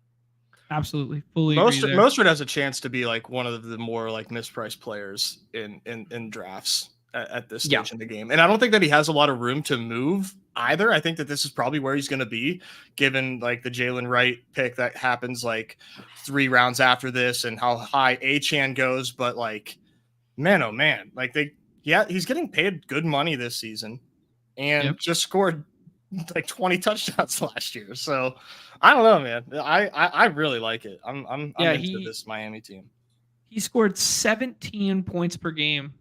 Absolutely. Fully Mostert has a chance to be like one of the more like mispriced players in drafts at this stage in the game. And I don't think that he has a lot of room to move either. I think that this is probably where he's going to be given like the Jalen Wright pick that happens like 3 rounds after this and how high Achane goes. But like, man, oh man, like he's getting paid good money this season and just scored like 20 touchdowns last year. So I don't know, man. I really like it. I'm into this Miami team. He scored 17 points per game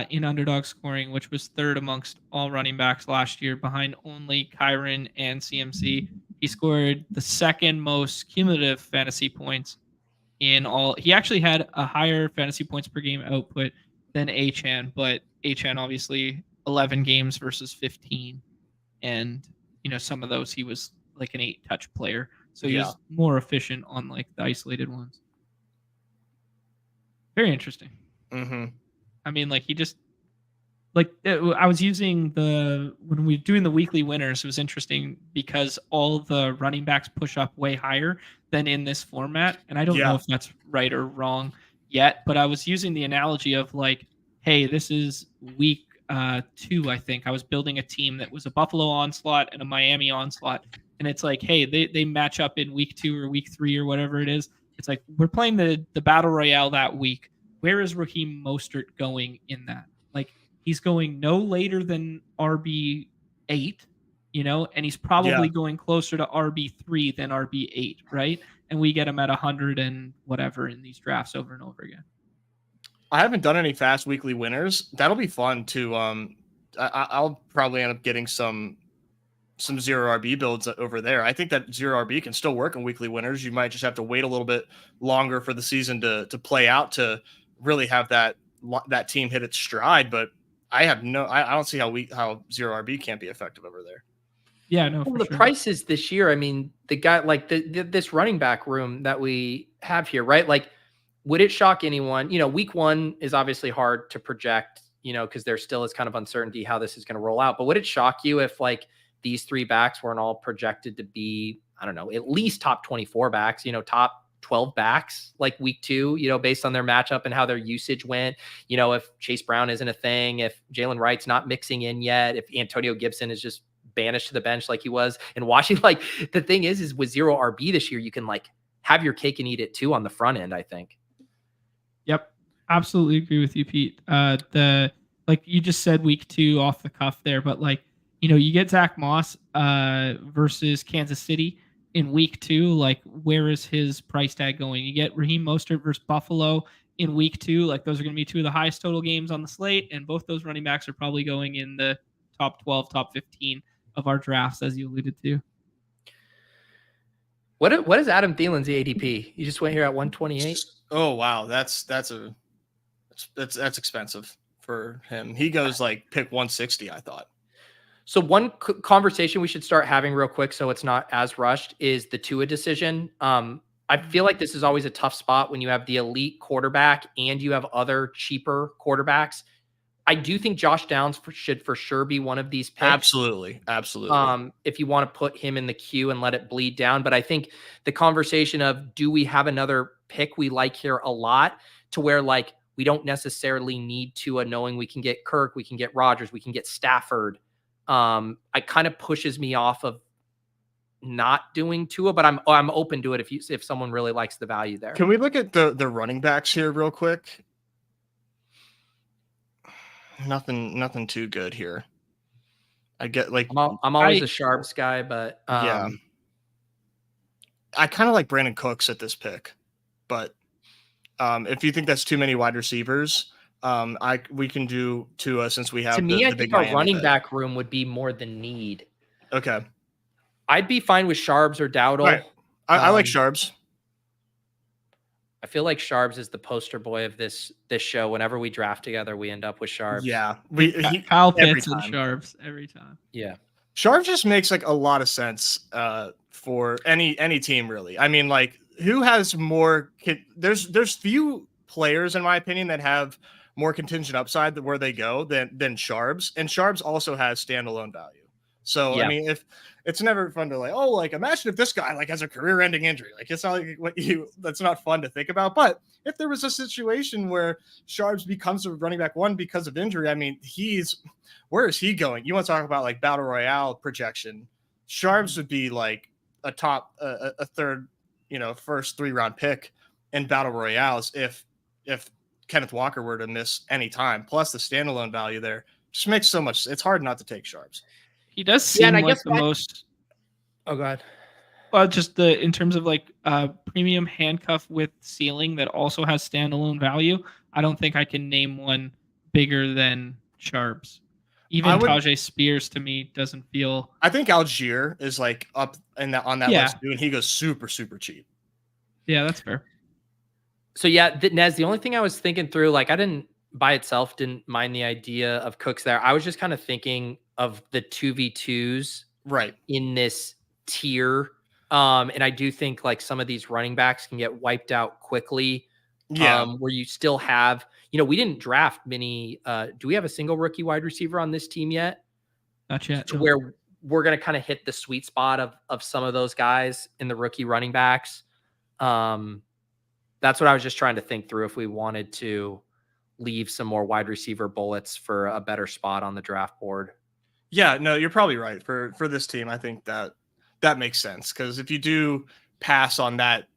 in underdog scoring, which was 3rd amongst all running backs last year, behind only Kyron and CMC. He scored the 2nd most cumulative fantasy points in all. He actually had a higher fantasy points per game output than Achane, but HN obviously 11 games versus 15, and some of those he was like an 8-touch player, so he was more efficient on like the isolated ones. Very interesting. I mean, like he just I was using when we were doing the weekly winners, it was interesting because all the running backs push up way higher than in this format. And I don't know if that's right or wrong yet, but I was using the analogy of like, hey, this is week 2, I think. I was building a team that was a Buffalo onslaught and a Miami onslaught. And it's like, hey, they match up in week 2 or week 3 or whatever it is. It's like, we're playing the Battle Royale that week. Where is Raheem Mostert going in that? Like, he's going no later than RB8, and he's probably going closer to RB3 than RB8, right? And we get him at 100 and whatever in these drafts over and over again. I haven't done any fast weekly winners. That'll be fun to I'll probably end up getting some 0 RB builds over there. I think that 0 RB can still work in weekly winners. You might just have to wait a little bit longer for the season to play out to really have that team hit its stride, but I don't see how 0 RB can't be effective over there. Yeah, no. Well, the prices this year, I mean, the guy like this running back room that we have here, right? Like, would it shock anyone? Week 1 is obviously hard to project, because there still is kind of uncertainty how this is going to roll out. But would it shock you if like these 3 backs weren't all projected to be, I don't know, at least top 24 backs, top 12 backs like week 2, based on their matchup and how their usage went, if Chase Brown isn't a thing, if Jalen Wright's not mixing in yet, if Antonio Gibson is just banished to the bench like he was in Washington. Like, the thing is with 0 RB this year, you can like have your cake and eat it too on the front end, I think. Yep. Absolutely agree with you, Pete. Like you just said week 2 off the cuff there, but like, you get Zach Moss versus Kansas City in week 2, like where is his price tag going? You get Raheem Mostert versus Buffalo in week 2, like those are going to be 2 of the highest total games on the slate, and both those running backs are probably going in the top 12, top 15 of our drafts, as you alluded to. What is Adam Thielen's ADP? You just went here at 128. Oh wow, that's expensive for him. He goes like pick 160, I thought. So one conversation we should start having real quick, so it's not as rushed, is the Tua decision. I feel like this is always a tough spot when you have the elite quarterback and you have other cheaper quarterbacks. I do think Josh Downs should for sure be one of these picks. Absolutely. If you want to put him in the queue and let it bleed down. But I think the conversation of, do we have another pick we like here a lot, to where like we don't necessarily need Tua, knowing we can get Kirk, we can get Rodgers, we can get Stafford. It kind of pushes me off of not doing Tua, but I'm open to it if someone really likes the value there. Can we look at the running backs here real quick? Nothing too good here. I get like I'm always a Sharps guy, but yeah, I kind of like Brandon Cooks at this pick, but if you think that's too many wide receivers, we can do Tua, since we have. To me, I the think big our Miami running pick. back room would be more than need. Okay, I'd be fine with Sharps or Dowdle. Right. I like Sharps. I feel like Sharps is the poster boy of this show. Whenever we draft together, we end up with Sharps. Yeah, Kyle Pitts and Sharps every time. Yeah, Sharps just makes like a lot of sense for any team, really. I mean, like, who has more? There's few players, in my opinion, that have more contingent upside where they go than Sharps, and Sharps also has standalone value. So yeah. I mean, if it's never fun to like, oh, like imagine if this guy like has a career-ending injury, like it's not like that's not fun to think about. But if there was a situation where Sharps becomes a running back 1 because of injury, I mean, where is he going? You want to talk about like battle royale projection? Sharps would be like a top, a third, first 3-round pick in battle royales if Kenneth Walker were to miss any time. Plus the standalone value there just makes so much. It's hard not to take Sharps. He does seem like the most. Oh God. Well, just in terms of like premium handcuff with ceiling that also has standalone value. I don't think I can name one bigger than Sharps. Even Tajay Spears to me doesn't feel. I think Algier is like up on that list too, and he goes super super cheap. Yeah, that's fair. So yeah, Nez, the only thing I was thinking through, like I didn't by itself didn't mind the idea of Cooks there. I was just kind of thinking of the 2v2s right in this tier. And I do think like some of these running backs can get wiped out quickly. Yeah. Where you still have, we didn't draft many. Do we have a single rookie wide receiver on this team yet? Not yet. To where we're going to kind of hit the sweet spot of some of those guys in the rookie running backs. That's what I was just trying to think through if we wanted to leave some more wide receiver bullets for a better spot on the draft board. Yeah, no, you're probably right. For this team, I think that makes sense, because if you do pass on that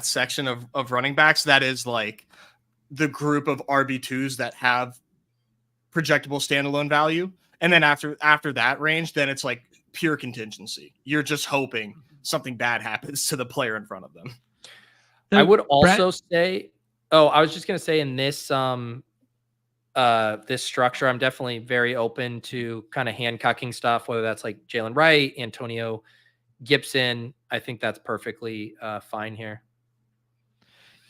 section of running backs, that is like the group of RB2s that have projectable standalone value. And then after that range, then it's like pure contingency. You're just hoping something bad happens to the player in front of them. I would also say, I was just going to say in this, this structure, I'm definitely very open to kind of hand-cucking stuff, whether that's like Jalen Wright, Antonio Gibson. I think that's perfectly fine here.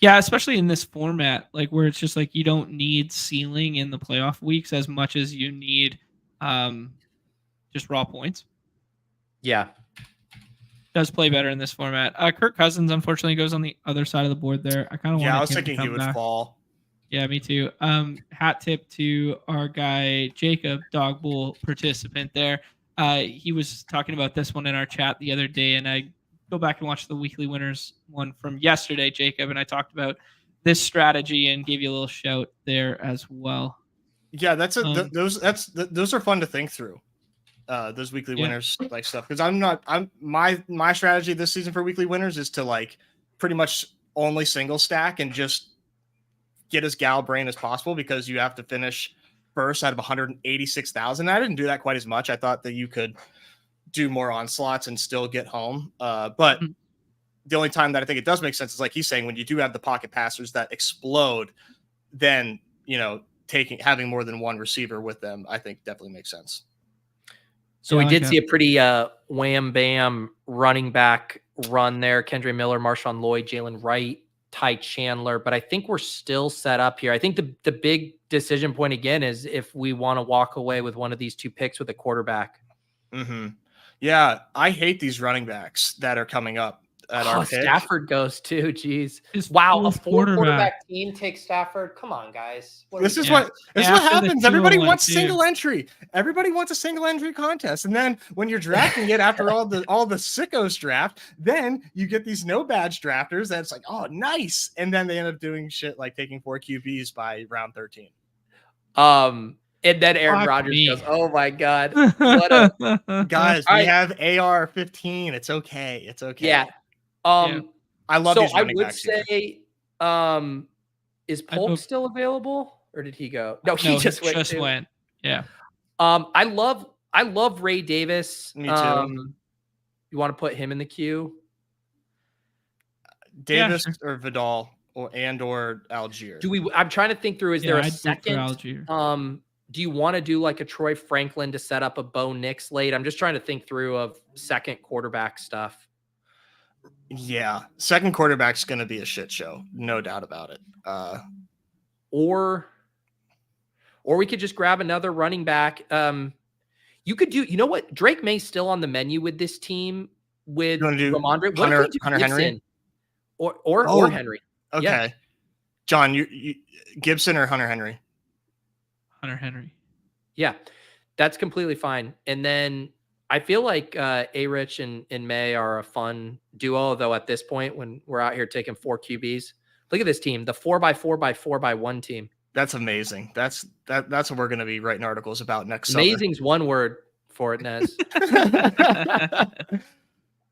Yeah, especially in this format, like where it's just like you don't need ceiling in the playoff weeks as much as you need just raw points. Yeah. Does play better in this format. Kirk Cousins, unfortunately, goes on the other side of the board there. I kind of I was thinking he would fall. Yeah, me too. Hat tip to our guy, Jacob, Dog Bull participant there. He was talking about this one in our chat the other day, and I go back and watch the weekly winners one from yesterday, Jacob, and I talked about this strategy and gave you a little shout there as well. Yeah, those are fun to think through. Those weekly winners like stuff, because my strategy this season for weekly winners is to like pretty much only single stack and just get as gal brain as possible, because you have to finish first out of 186,000. I didn't do that quite as much. I thought that you could do more onslaughts and still get home. But the only time that I think it does make sense is like he's saying, when you do have the pocket passers that explode, then having more than one receiver with them, I think definitely makes sense. So we did see a pretty wham bam running back run there. Kendre Miller, Marshawn Lloyd, Jalen Wright, Ty Chandler. But I think we're still set up here. I think the big decision point again is if we want to walk away with one of these two picks with a quarterback. Mm-hmm. Yeah, I hate these running backs that are coming up at our pick. Stafford goes too. Jeez. Wow, a 4-quarterback team takes Stafford. Come on, guys. This is what happens. Everybody wants single entry. Everybody wants a single entry contest. And then when you're drafting it after all the sickos draft, then you get these no badge drafters that's like, oh, nice. And then they end up doing shit like taking 4 QBs by round 13. And then Aaron Rodgers goes, oh my God. Guys, we have AR-15. It's okay. It's okay. Yeah. I love these running backs. So I would say, is Polk still available, or did he go? No, he just went. Yeah. I love Ray Davis. Me too. You want to put him in the queue? Davis or Vidal or Algier? I'm trying to think through. Is there a second? Algier. Do you want to do like a Troy Franklin to set up a Bo Nix late? I'm just trying to think through of second quarterback stuff. Yeah, second quarterback's going to be a shit show, no doubt about it. Or we could just grab another running back. You could do, you know what? Drake May's still on the menu with this team with Ramondre. Hunter Henry? Or Henry. Okay. Yeah. John, you Gibson or Hunter Henry? Hunter Henry. Yeah, that's completely fine. And then I feel like A-Rich and May are a fun duo, though, at this point when we're out here taking 4 QBs. Look at this team, the 4x4x4x1 team. That's amazing. That's what we're going to be writing articles about next summer. Amazing's one word for it, Nez.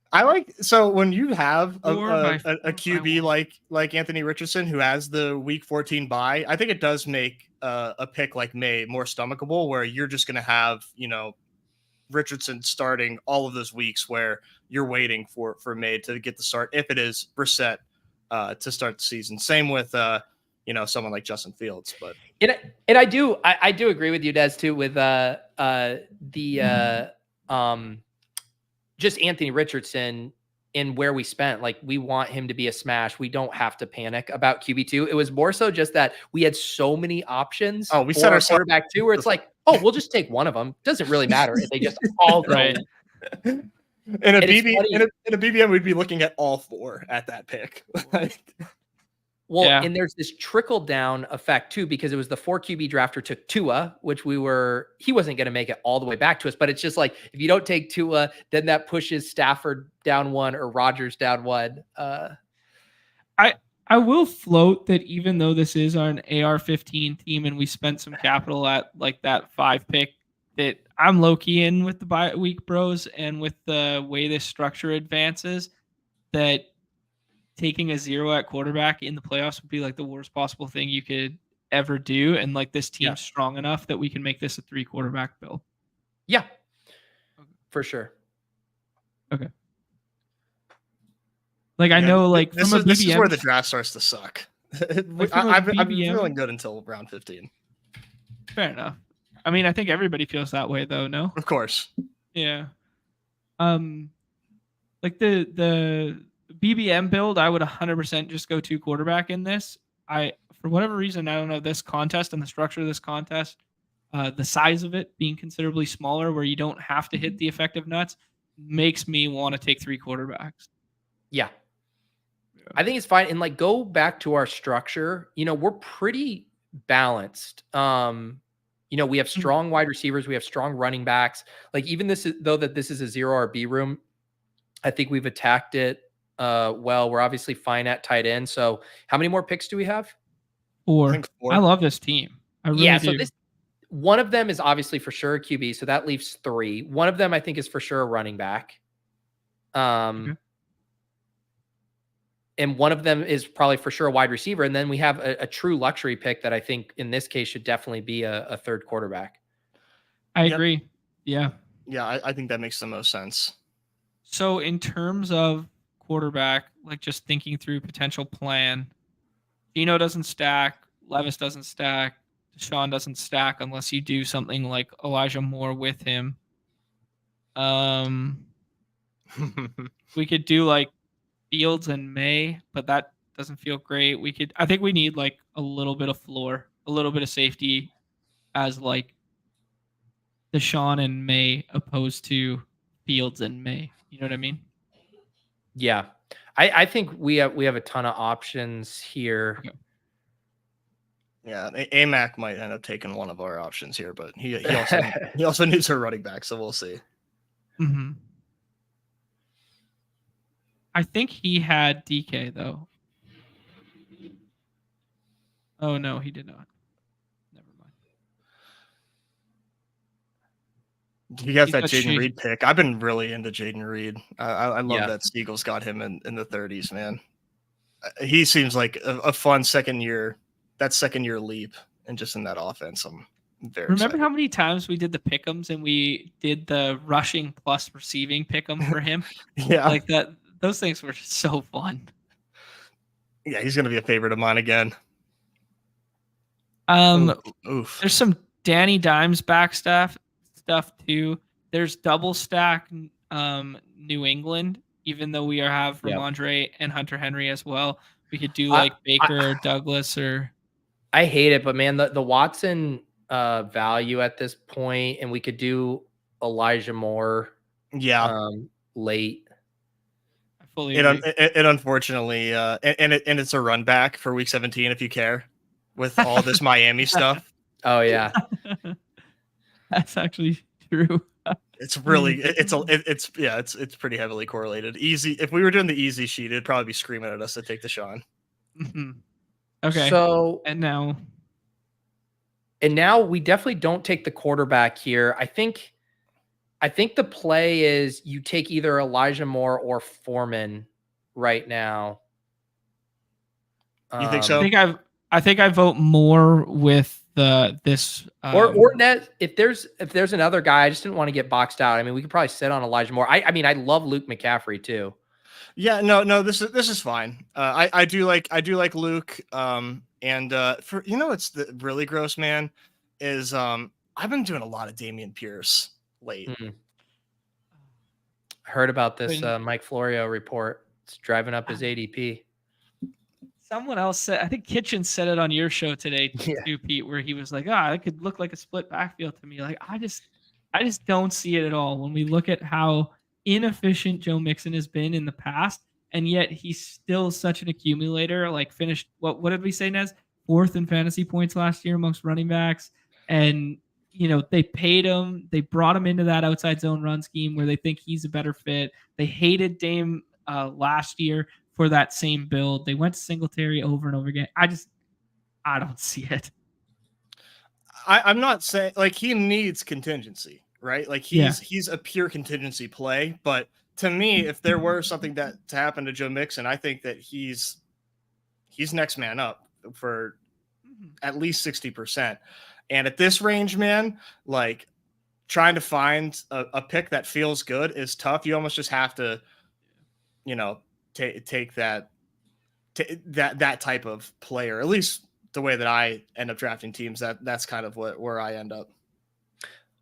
I like, so when you have a QB like Anthony Richardson who has the week 14 bye, I think it does make a pick like May more stomachable, where you're just going to have, Richardson starting all of those weeks where you're waiting for May to get the start, if it is Brissett to start the season. Same with someone like Justin Fields. But and I do agree with you, Des, too, with just Anthony Richardson. in where we spent. Like, we want him to be a smash. We don't have to panic about QB2. It was more so just that we had so many options we for set our ourselves quarterback too, where it's like, oh, we'll just take one of them. Doesn't really matter if they just all go. Right. In a BBM, we'd be looking at all 4 at that pick. Well, Yeah. and there's this trickle down effect too, because it was the 4 QB drafter took Tua, which he wasn't going to make it all the way back to us. But it's just like, if you don't take Tua, then that pushes Stafford down 1 or Rodgers down 1. I will float that even though this is an AR-15 team and we spent some capital at like that 5 pick, that I'm low-key in with the bye week bros, and with the way this structure advances, that taking a 0 at quarterback in the playoffs would be like the worst possible thing you could ever do. And like, this team's strong enough that we can make this a 3 quarterback build. Yeah, for sure. Okay. Like, I know, like, this is where the draft starts to suck. I've been feeling good until round 15. Fair enough. I mean, I think everybody feels that way, though. No, of course. Yeah. Like the BBM build, I would 100% just go 2 quarterback in this. For whatever reason, I don't know, this contest and the structure of this contest, the size of it being considerably smaller, where you don't have to hit the effective nuts, makes me want to take 3 quarterbacks. Yeah. I think it's fine. And like, go back to our structure. We're pretty balanced. We have strong wide receivers. We have strong running backs. Like, even this is a 0 RB room, I think we've attacked it well. We're obviously fine at tight end. So how many more picks do we have? 4. I think 4. I love this team. I really do. So one of them is obviously for sure a QB. So that leaves 3. One of them I think is for sure a running back. Okay. And one of them is probably for sure a wide receiver. And then we have a true luxury pick that I think in this case should definitely be a 3rd quarterback. I agree. Yeah. Yeah, I think that makes the most sense. So in terms of quarterback, like, just thinking through potential plan, Gino doesn't stack, Levis doesn't stack, Deshaun doesn't stack unless you do something like Elijah Moore with him. We could do like Fields and May, but that doesn't feel great. I think we need like a little bit of floor, a little bit of safety as like Deshaun and May opposed to Fields and May. You know what I mean? Yeah. I think we have a ton of options here. Okay. Yeah, AMAC might end up taking one of our options here, but he also needs a running back, so we'll see. Mm-hmm. I think he had DK though. Oh no, he did not. Never mind. He has that Jaden Reed pick. I've been really into Jaden Reed. I love that Seagulls got him in the 30s, man. He seems like a fun second year leap, and just in that offense, I'm very Remember excited. how many times we did the pick'ems and we did the rushing plus receiving pick'em for him? Yeah, like that. Those things were so fun. Yeah, he's gonna be a favorite of mine again. Oof. There's some Danny Dimes back stuff too. There's double stack New England, even though we have Ramondre and Hunter Henry as well. We could do like Baker or Douglas or. I hate it, but man, the Watson value at this point, and we could do Elijah Moore. Yeah, late. It unfortunately, and it's a run back for week 17 if you care, with all this Miami stuff. Oh yeah, that's actually true. It's really it's pretty heavily correlated. Easy. If we were doing the easy sheet, it'd probably be screaming at us to take Deshaun. Mm-hmm. Okay. So and now we definitely don't take the quarterback here. I think the play is you take either Elijah Moore or Foreman right now. You think so? I think I vote Moore with this or net. If there's another guy, I just didn't want to get boxed out. I mean, we could probably sit on Elijah Moore. I mean, I love Luke McCaffrey too. Yeah, no, this is fine. I do like Luke. And for what's the really gross, man, is I've been doing a lot of Dameon Pierce late. Mm-hmm. I heard about this Mike Florio report. It's driving up his ADP. Someone else said, I think Kitchen said it on your show today too, Pete, where he was like, it could look like a split backfield to me. Like, I just don't see it at all when we look at how inefficient Joe Mixon has been in the past, and yet he's still such an accumulator. Like, finished, what did we say, Nez? 4th in fantasy points last year amongst running backs. And, they paid him. They brought him into that outside zone run scheme where they think he's a better fit. They hated Dame last year for that same build. They went to Singletary over and over again. I don't see it. I'm not saying like he needs contingency, right? Like he's a pure contingency play. But to me, if there were something to happen to Joe Mixon, I think that he's next man up for at least 60%. And at this range, man, like trying to find a pick that feels good is tough. You almost just have to, take that type of player, at least the way that I end up drafting teams. That's kind of where I end up.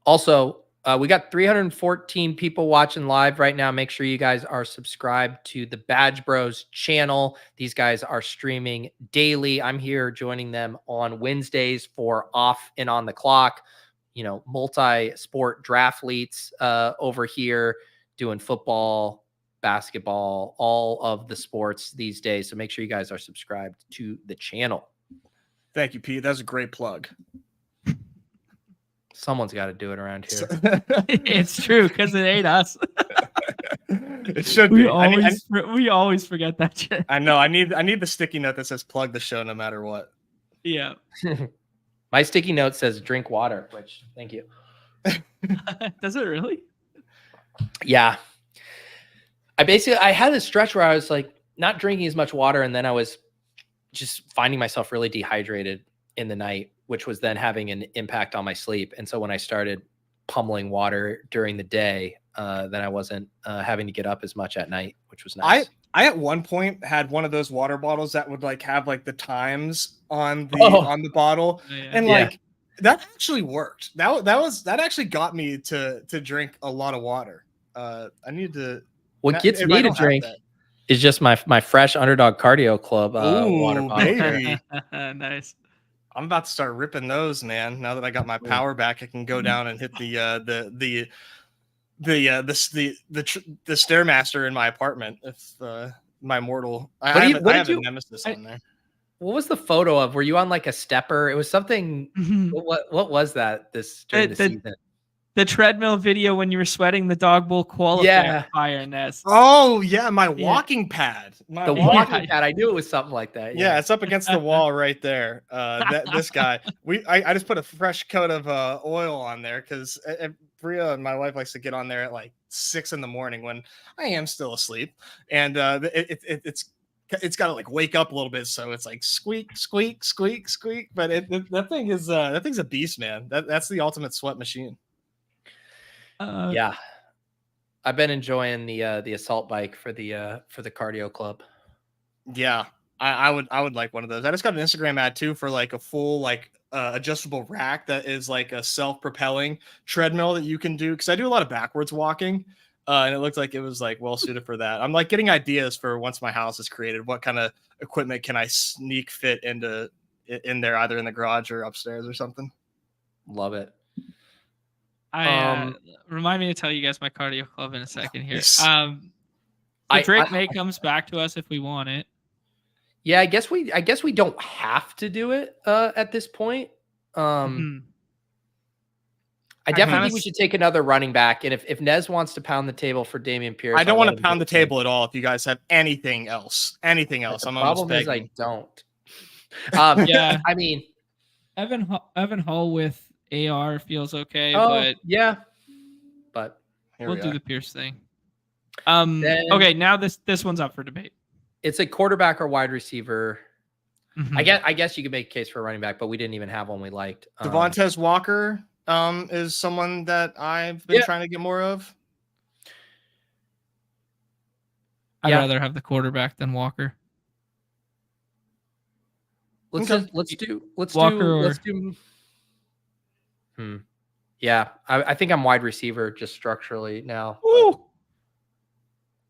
Also, we got 314 people watching live right now. Make sure you guys are subscribed to the BadgeBros channel. These guys are streaming daily. I'm here joining them on Wednesdays for Off and On the Clock, multi-sport draft leads over here, doing football, basketball, all of the sports these days. So make sure you guys are subscribed to the channel. Thank you, Pete. That's a great plug. Someone's got to do it around here. It's true, because it ain't us. It should be. We always forget that shit. I know. I need the sticky note that says plug the show no matter what. Yeah. My sticky note says drink water, which thank you. Does it really? Yeah. I had a stretch where I was like not drinking as much water, and then I was just finding myself really dehydrated in the night, which was then having an impact on my sleep. And so when I started pummeling water during the day, then I wasn't having to get up as much at night, which was nice. I at one point had one of those water bottles that would like have like the times on the bottle, and like that actually worked. That actually got me to drink a lot of water. I need to. What gets me to drink is just my fresh Underdog Cardio Club water bottle. Nice. I'm about to start ripping those, man. Now that I got my power back, I can go down and hit the Stairmaster in my apartment. If my mortal, I have a nemesis on there. What was the photo of? Were you on like a stepper? It was something. What was that? During the season. The treadmill video when you were sweating the dog bowl qualifier, Ness. Oh yeah, my walking pad. Walking pad. I knew it was something like that. Yeah, it's up against the wall right there. This guy. I just put a fresh coat of oil on there because Bria and my wife likes to get on there at like 6 a.m. when I am still asleep, and it's got to like wake up a little bit, so it's like squeak, squeak, squeak, squeak. But that thing's a beast, man. That's the ultimate sweat machine. Yeah, I've been enjoying the assault bike for the cardio club. Yeah, I would like one of those. I just got an Instagram ad too for like a full like adjustable rack that is like a self-propelling treadmill that you can do, because I do a lot of backwards walking, and it looked like it was like well suited for that. I'm like getting ideas for once my house is created, what kind of equipment can I sneak fit in there, either in the garage or upstairs or something. Love it. Remind me to tell you guys my cardio club in a second here. Drake May comes back to us if we want it. Yeah, I guess we don't have to do it at this point. I definitely think we should take another running back, and if Nez wants to pound the table for Damian Pierce, I don't want to pound the table at all. If you guys have anything else, I'm almost begging. I don't. Yeah, I mean, Evan Hull with AR feels okay, but we'll do the Pierce thing. Okay, now this one's up for debate. It's a quarterback or wide receiver. Mm-hmm. I guess you could make a case for a running back, but we didn't even have one we liked. Devontae Walker is someone that I've been trying to get more of. I'd rather have the quarterback than Walker. Let's do. Yeah, I think I'm wide receiver just structurally now. Ooh.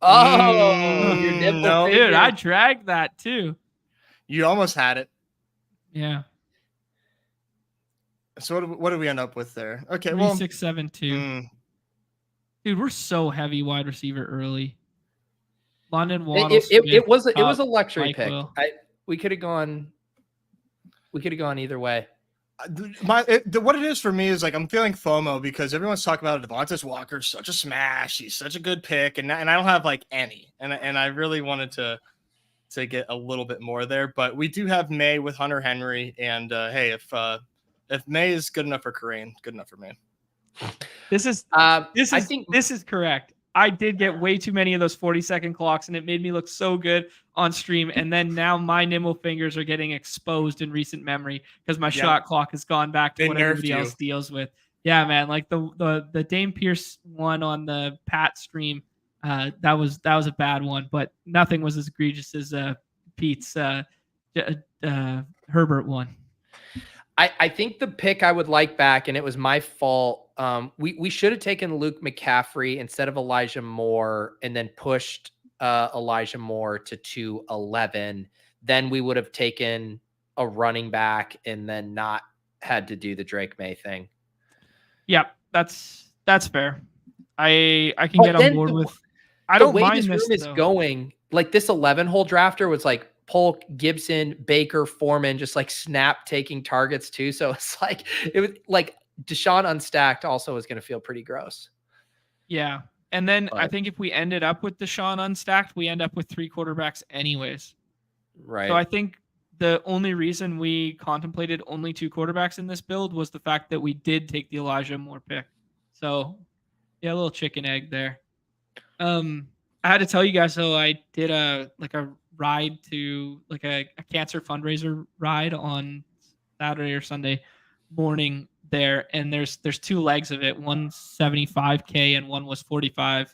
Oh, your nipple no. figure. Dude, I dragged that too. You almost had it. Yeah. So what did we end up with there? Okay, 3672. Dude, we're so heavy wide receiver early. London Waddle. It was a luxury Mike pick. Will. We could have gone either way. What it is for me is like I'm feeling FOMO because everyone's talking about Devontae Walker's such a smash. He's such a good pick, and I don't have like any, and I really wanted to get a little bit more there, but we do have May with Hunter Henry, and hey, if May is good enough for Kareem, good enough for me. This is correct. I did get way too many of those 40-second clocks, and it made me look so good on stream. And then now my nimble fingers are getting exposed in recent memory because my shot clock has gone back to what everybody else deals with. Yeah, man. Like the Dame Pierce one on the Pat stream, that was a bad one, but nothing was as egregious as Pete's Herbert one. I think the pick I would like back, and it was my fault. We should have taken Luke McCaffrey instead of Elijah Moore, and then pushed Elijah Moore to 211. Then we would have taken a running back, and then not had to do the Drake May thing. Yep, that's fair. I can get on board with. I don't mind this. The way this room is going, like this 11-hole drafter was like Polk, Gibson, Baker, Foreman, just like snap taking targets too. So it's like it was like Deshaun unstacked also is going to feel pretty gross. Yeah. And then I think if we ended up with Deshaun unstacked, we end up with 3 quarterbacks anyways. Right. So I think the only reason we contemplated only 2 quarterbacks in this build was the fact that we did take the Elijah Moore pick. So yeah, a little chicken egg there. I had to tell you guys, so I did a ride to like a cancer fundraiser ride on Saturday or Sunday morning there, and there's 2 legs of it. One's 75K and one was 45,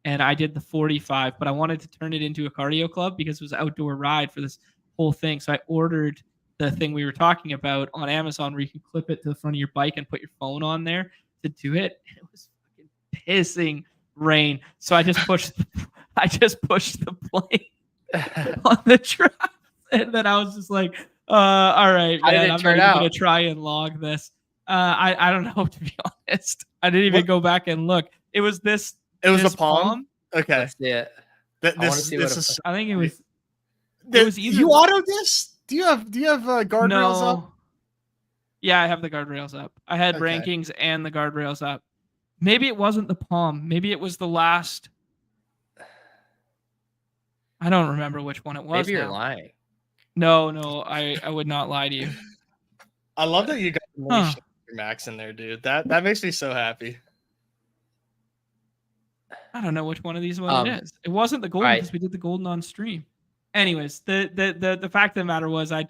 and I did the 45, but I wanted to turn it into a cardio club because it was an outdoor ride for this whole thing. So I ordered the thing we were talking about on Amazon where you can clip it to the front of your bike and put your phone on there to do it. And it was fucking pissing rain, so I just pushed the plane on the track, and then I was just like, all right, man, I'm not even gonna try and log this. I don't know, to be honest. I didn't even go back and look. It was this. It was a palm. Okay. Let's see it. I think it was. It was either. You auto this? Do you have guardrails up? Yeah, I have the guardrails up. I had rankings and the guardrails up. Maybe it wasn't the palm. Maybe it was the last. I don't remember which one it was. Maybe you're lying. No, I would not lie to you. I love that you got Max in there, dude. That makes me so happy. I don't know which one of these it is. It wasn't the golden because we did the golden on stream. Anyways, the fact of the matter was I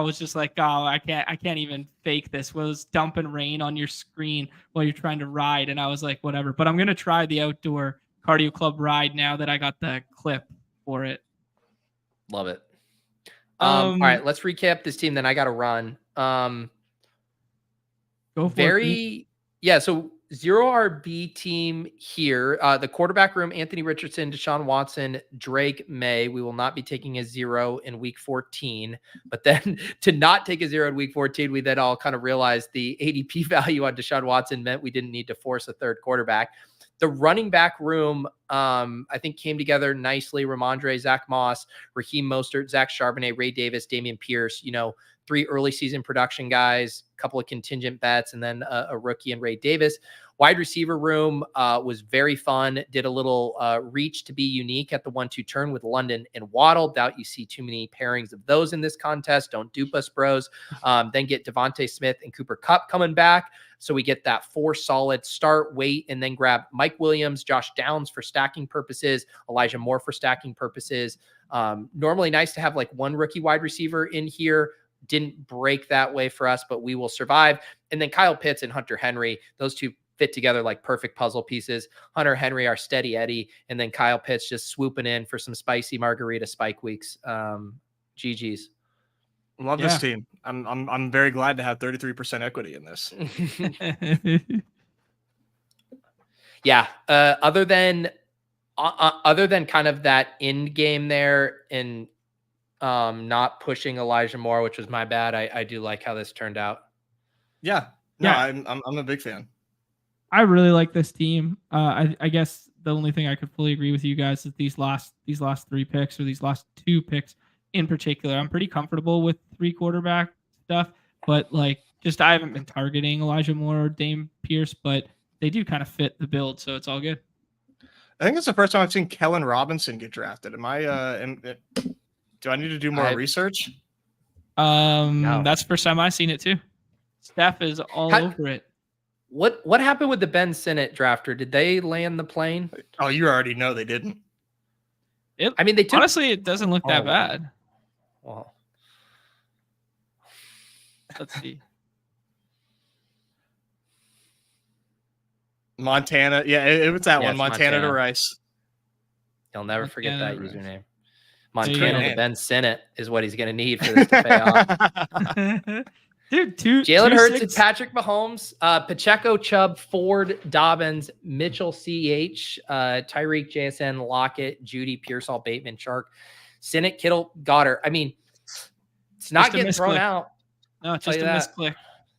was just like, oh, I can't even fake this. Was dumping rain on your screen while you're trying to ride, and I was like, whatever. But I'm gonna try the outdoor cardio club ride now that I got the clip for it. Love it. All right, let's recap this team. Then I got to run. Go for it. Yeah. So 0 RB team here. The quarterback room: Anthony Richardson, Deshaun Watson, Drake May. We will not be taking a 0 in week 14. But then to not take a 0 in week 14, we then all kind of realized the ADP value on Deshaun Watson meant we didn't need to force a third quarterback. The running back room, I think, came together nicely. Ramondre, Zach Moss, Raheem Mostert, Zach Charbonnet, Ray Davis, Damian Pierce, 3 early season production guys, a couple of contingent bets, and then a rookie in Ray Davis. Wide receiver room was very fun. Did a little reach to be unique at the 1-2 turn with London and Waddle. Doubt you see too many pairings of those in this contest. Don't dupe us, bros. Then get Devontae Smith and Cooper Kupp coming back. So we get that 4 solid start, wait, and then grab Mike Williams, Josh Downs for stacking purposes, Elijah Moore for stacking purposes. Normally nice to have like 1 rookie wide receiver in here. Didn't break that way for us, but we will survive. And then Kyle Pitts and Hunter Henry, those 2 fit together like perfect puzzle pieces. Hunter Henry, our steady Eddie, and then Kyle Pitts just swooping in for some spicy margarita spike weeks. GG's. Love this team. I'm very glad to have 33% equity in this. Yeah. Other than other than kind of that end game there and not pushing Elijah Moore, which was my bad, I do like how this turned out. Yeah. No, I'm a big fan. I really like this team. I guess the only thing I could fully agree with you guys is these last 3 picks, or these last 2 picks in particular. I'm pretty comfortable with 3 quarterback stuff, but like just I haven't been targeting Elijah Moore or Dame Pierce, but they do kind of fit the build, so it's all good. I think it's the first time I've seen Kellen Robinson get drafted. Am I? Do I need to do more research? No. That's the first time I've seen it too. Steph is all over it. What happened with the Ben Sinnott drafter? Did they land the plane? Oh, you already know they didn't. I mean, they took, honestly, it doesn't look that bad. Well, let's see. Montana. Yeah, it was that one. Montana to Rice. You'll never forget that username. Montana to Ben Sinnott is what he's going to need for this to pay off. Dude, Jalen Hurts and Patrick Mahomes, Pacheco, Chubb, Ford, Dobbins, Mitchell, CH, Tyreek, JSN, Lockett, Judy, Pearsall, Bateman, Shark, Sinnott, Kittle, Goddard. I mean, it's not getting thrown out. No, it's just a misclick.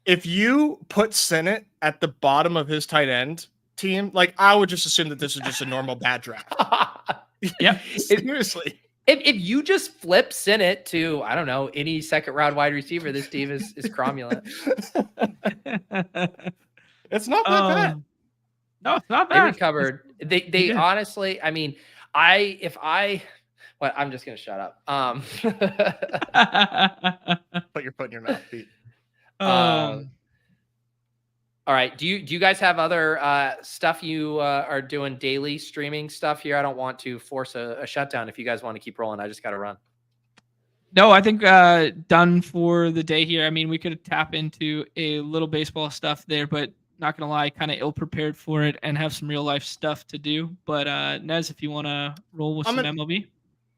If you put Sinnott at the bottom of his tight end team, like I would just assume that this is just a normal bad draft. Yeah, seriously. If you just flip Sinnott to, I don't know, any second round wide receiver, this team is cromulent. It's not that bad. No, it's not bad. They recovered. They honestly, I mean, I'm just gonna shut up. Put your foot in your mouth, Pete. All right. Do you guys have other stuff you are doing daily streaming stuff here? I don't want to force a shutdown. If you guys want to keep rolling, I just got to run. No, I think done for the day here. I mean, we could tap into a little baseball stuff there, but not going to lie, kind of ill prepared for it and have some real life stuff to do. But Nez, if you want to roll with some MLB.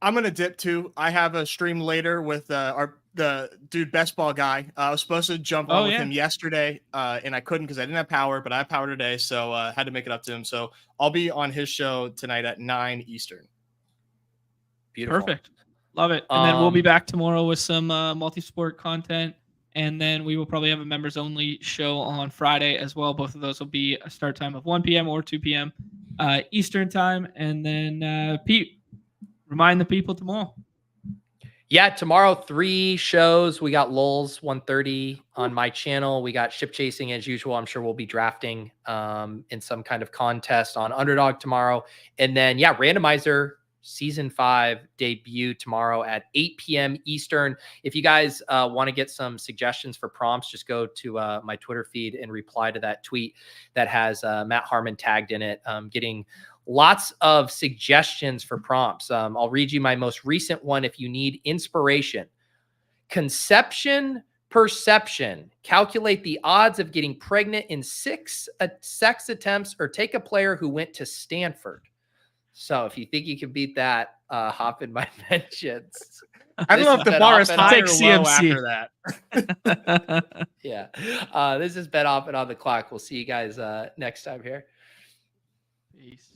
I'm going to dip too. I have a stream later with the dude Best Ball guy. I was supposed to jump on with him yesterday, and I couldn't because I didn't have power, but I have power today, so had to make it up to him. So I'll be on his show tonight at 9 Eastern. Beautiful. Perfect. Love it. And then we'll be back tomorrow with some multi-sport content, and then we will probably have a members-only show on Friday as well. Both of those will be a start time of 1 p.m. or 2 p.m. Eastern time. And then, Pete, remind the people tomorrow. Yeah, tomorrow 3 shows. We got Lulz 1:30 on my channel. We got Ship Chasing as usual. I'm sure we'll be drafting in some kind of contest on Underdog tomorrow. And then Randomizer Season 5 debut tomorrow at 8 p.m. Eastern. If you guys want to get some suggestions for prompts, just go to my Twitter feed and reply to that tweet that has Matt Harmon tagged in it. Getting lots of suggestions for prompts. I'll read you my most recent one if you need inspiration. Conception, perception. Calculate the odds of getting pregnant in 6 sex attempts, or take a player who went to Stanford. So if you think you can beat that, hop in my mentions. I don't know if the bar is high or low after that. Yeah. This has been Off and On the Clock. We'll see you guys next time here. Peace.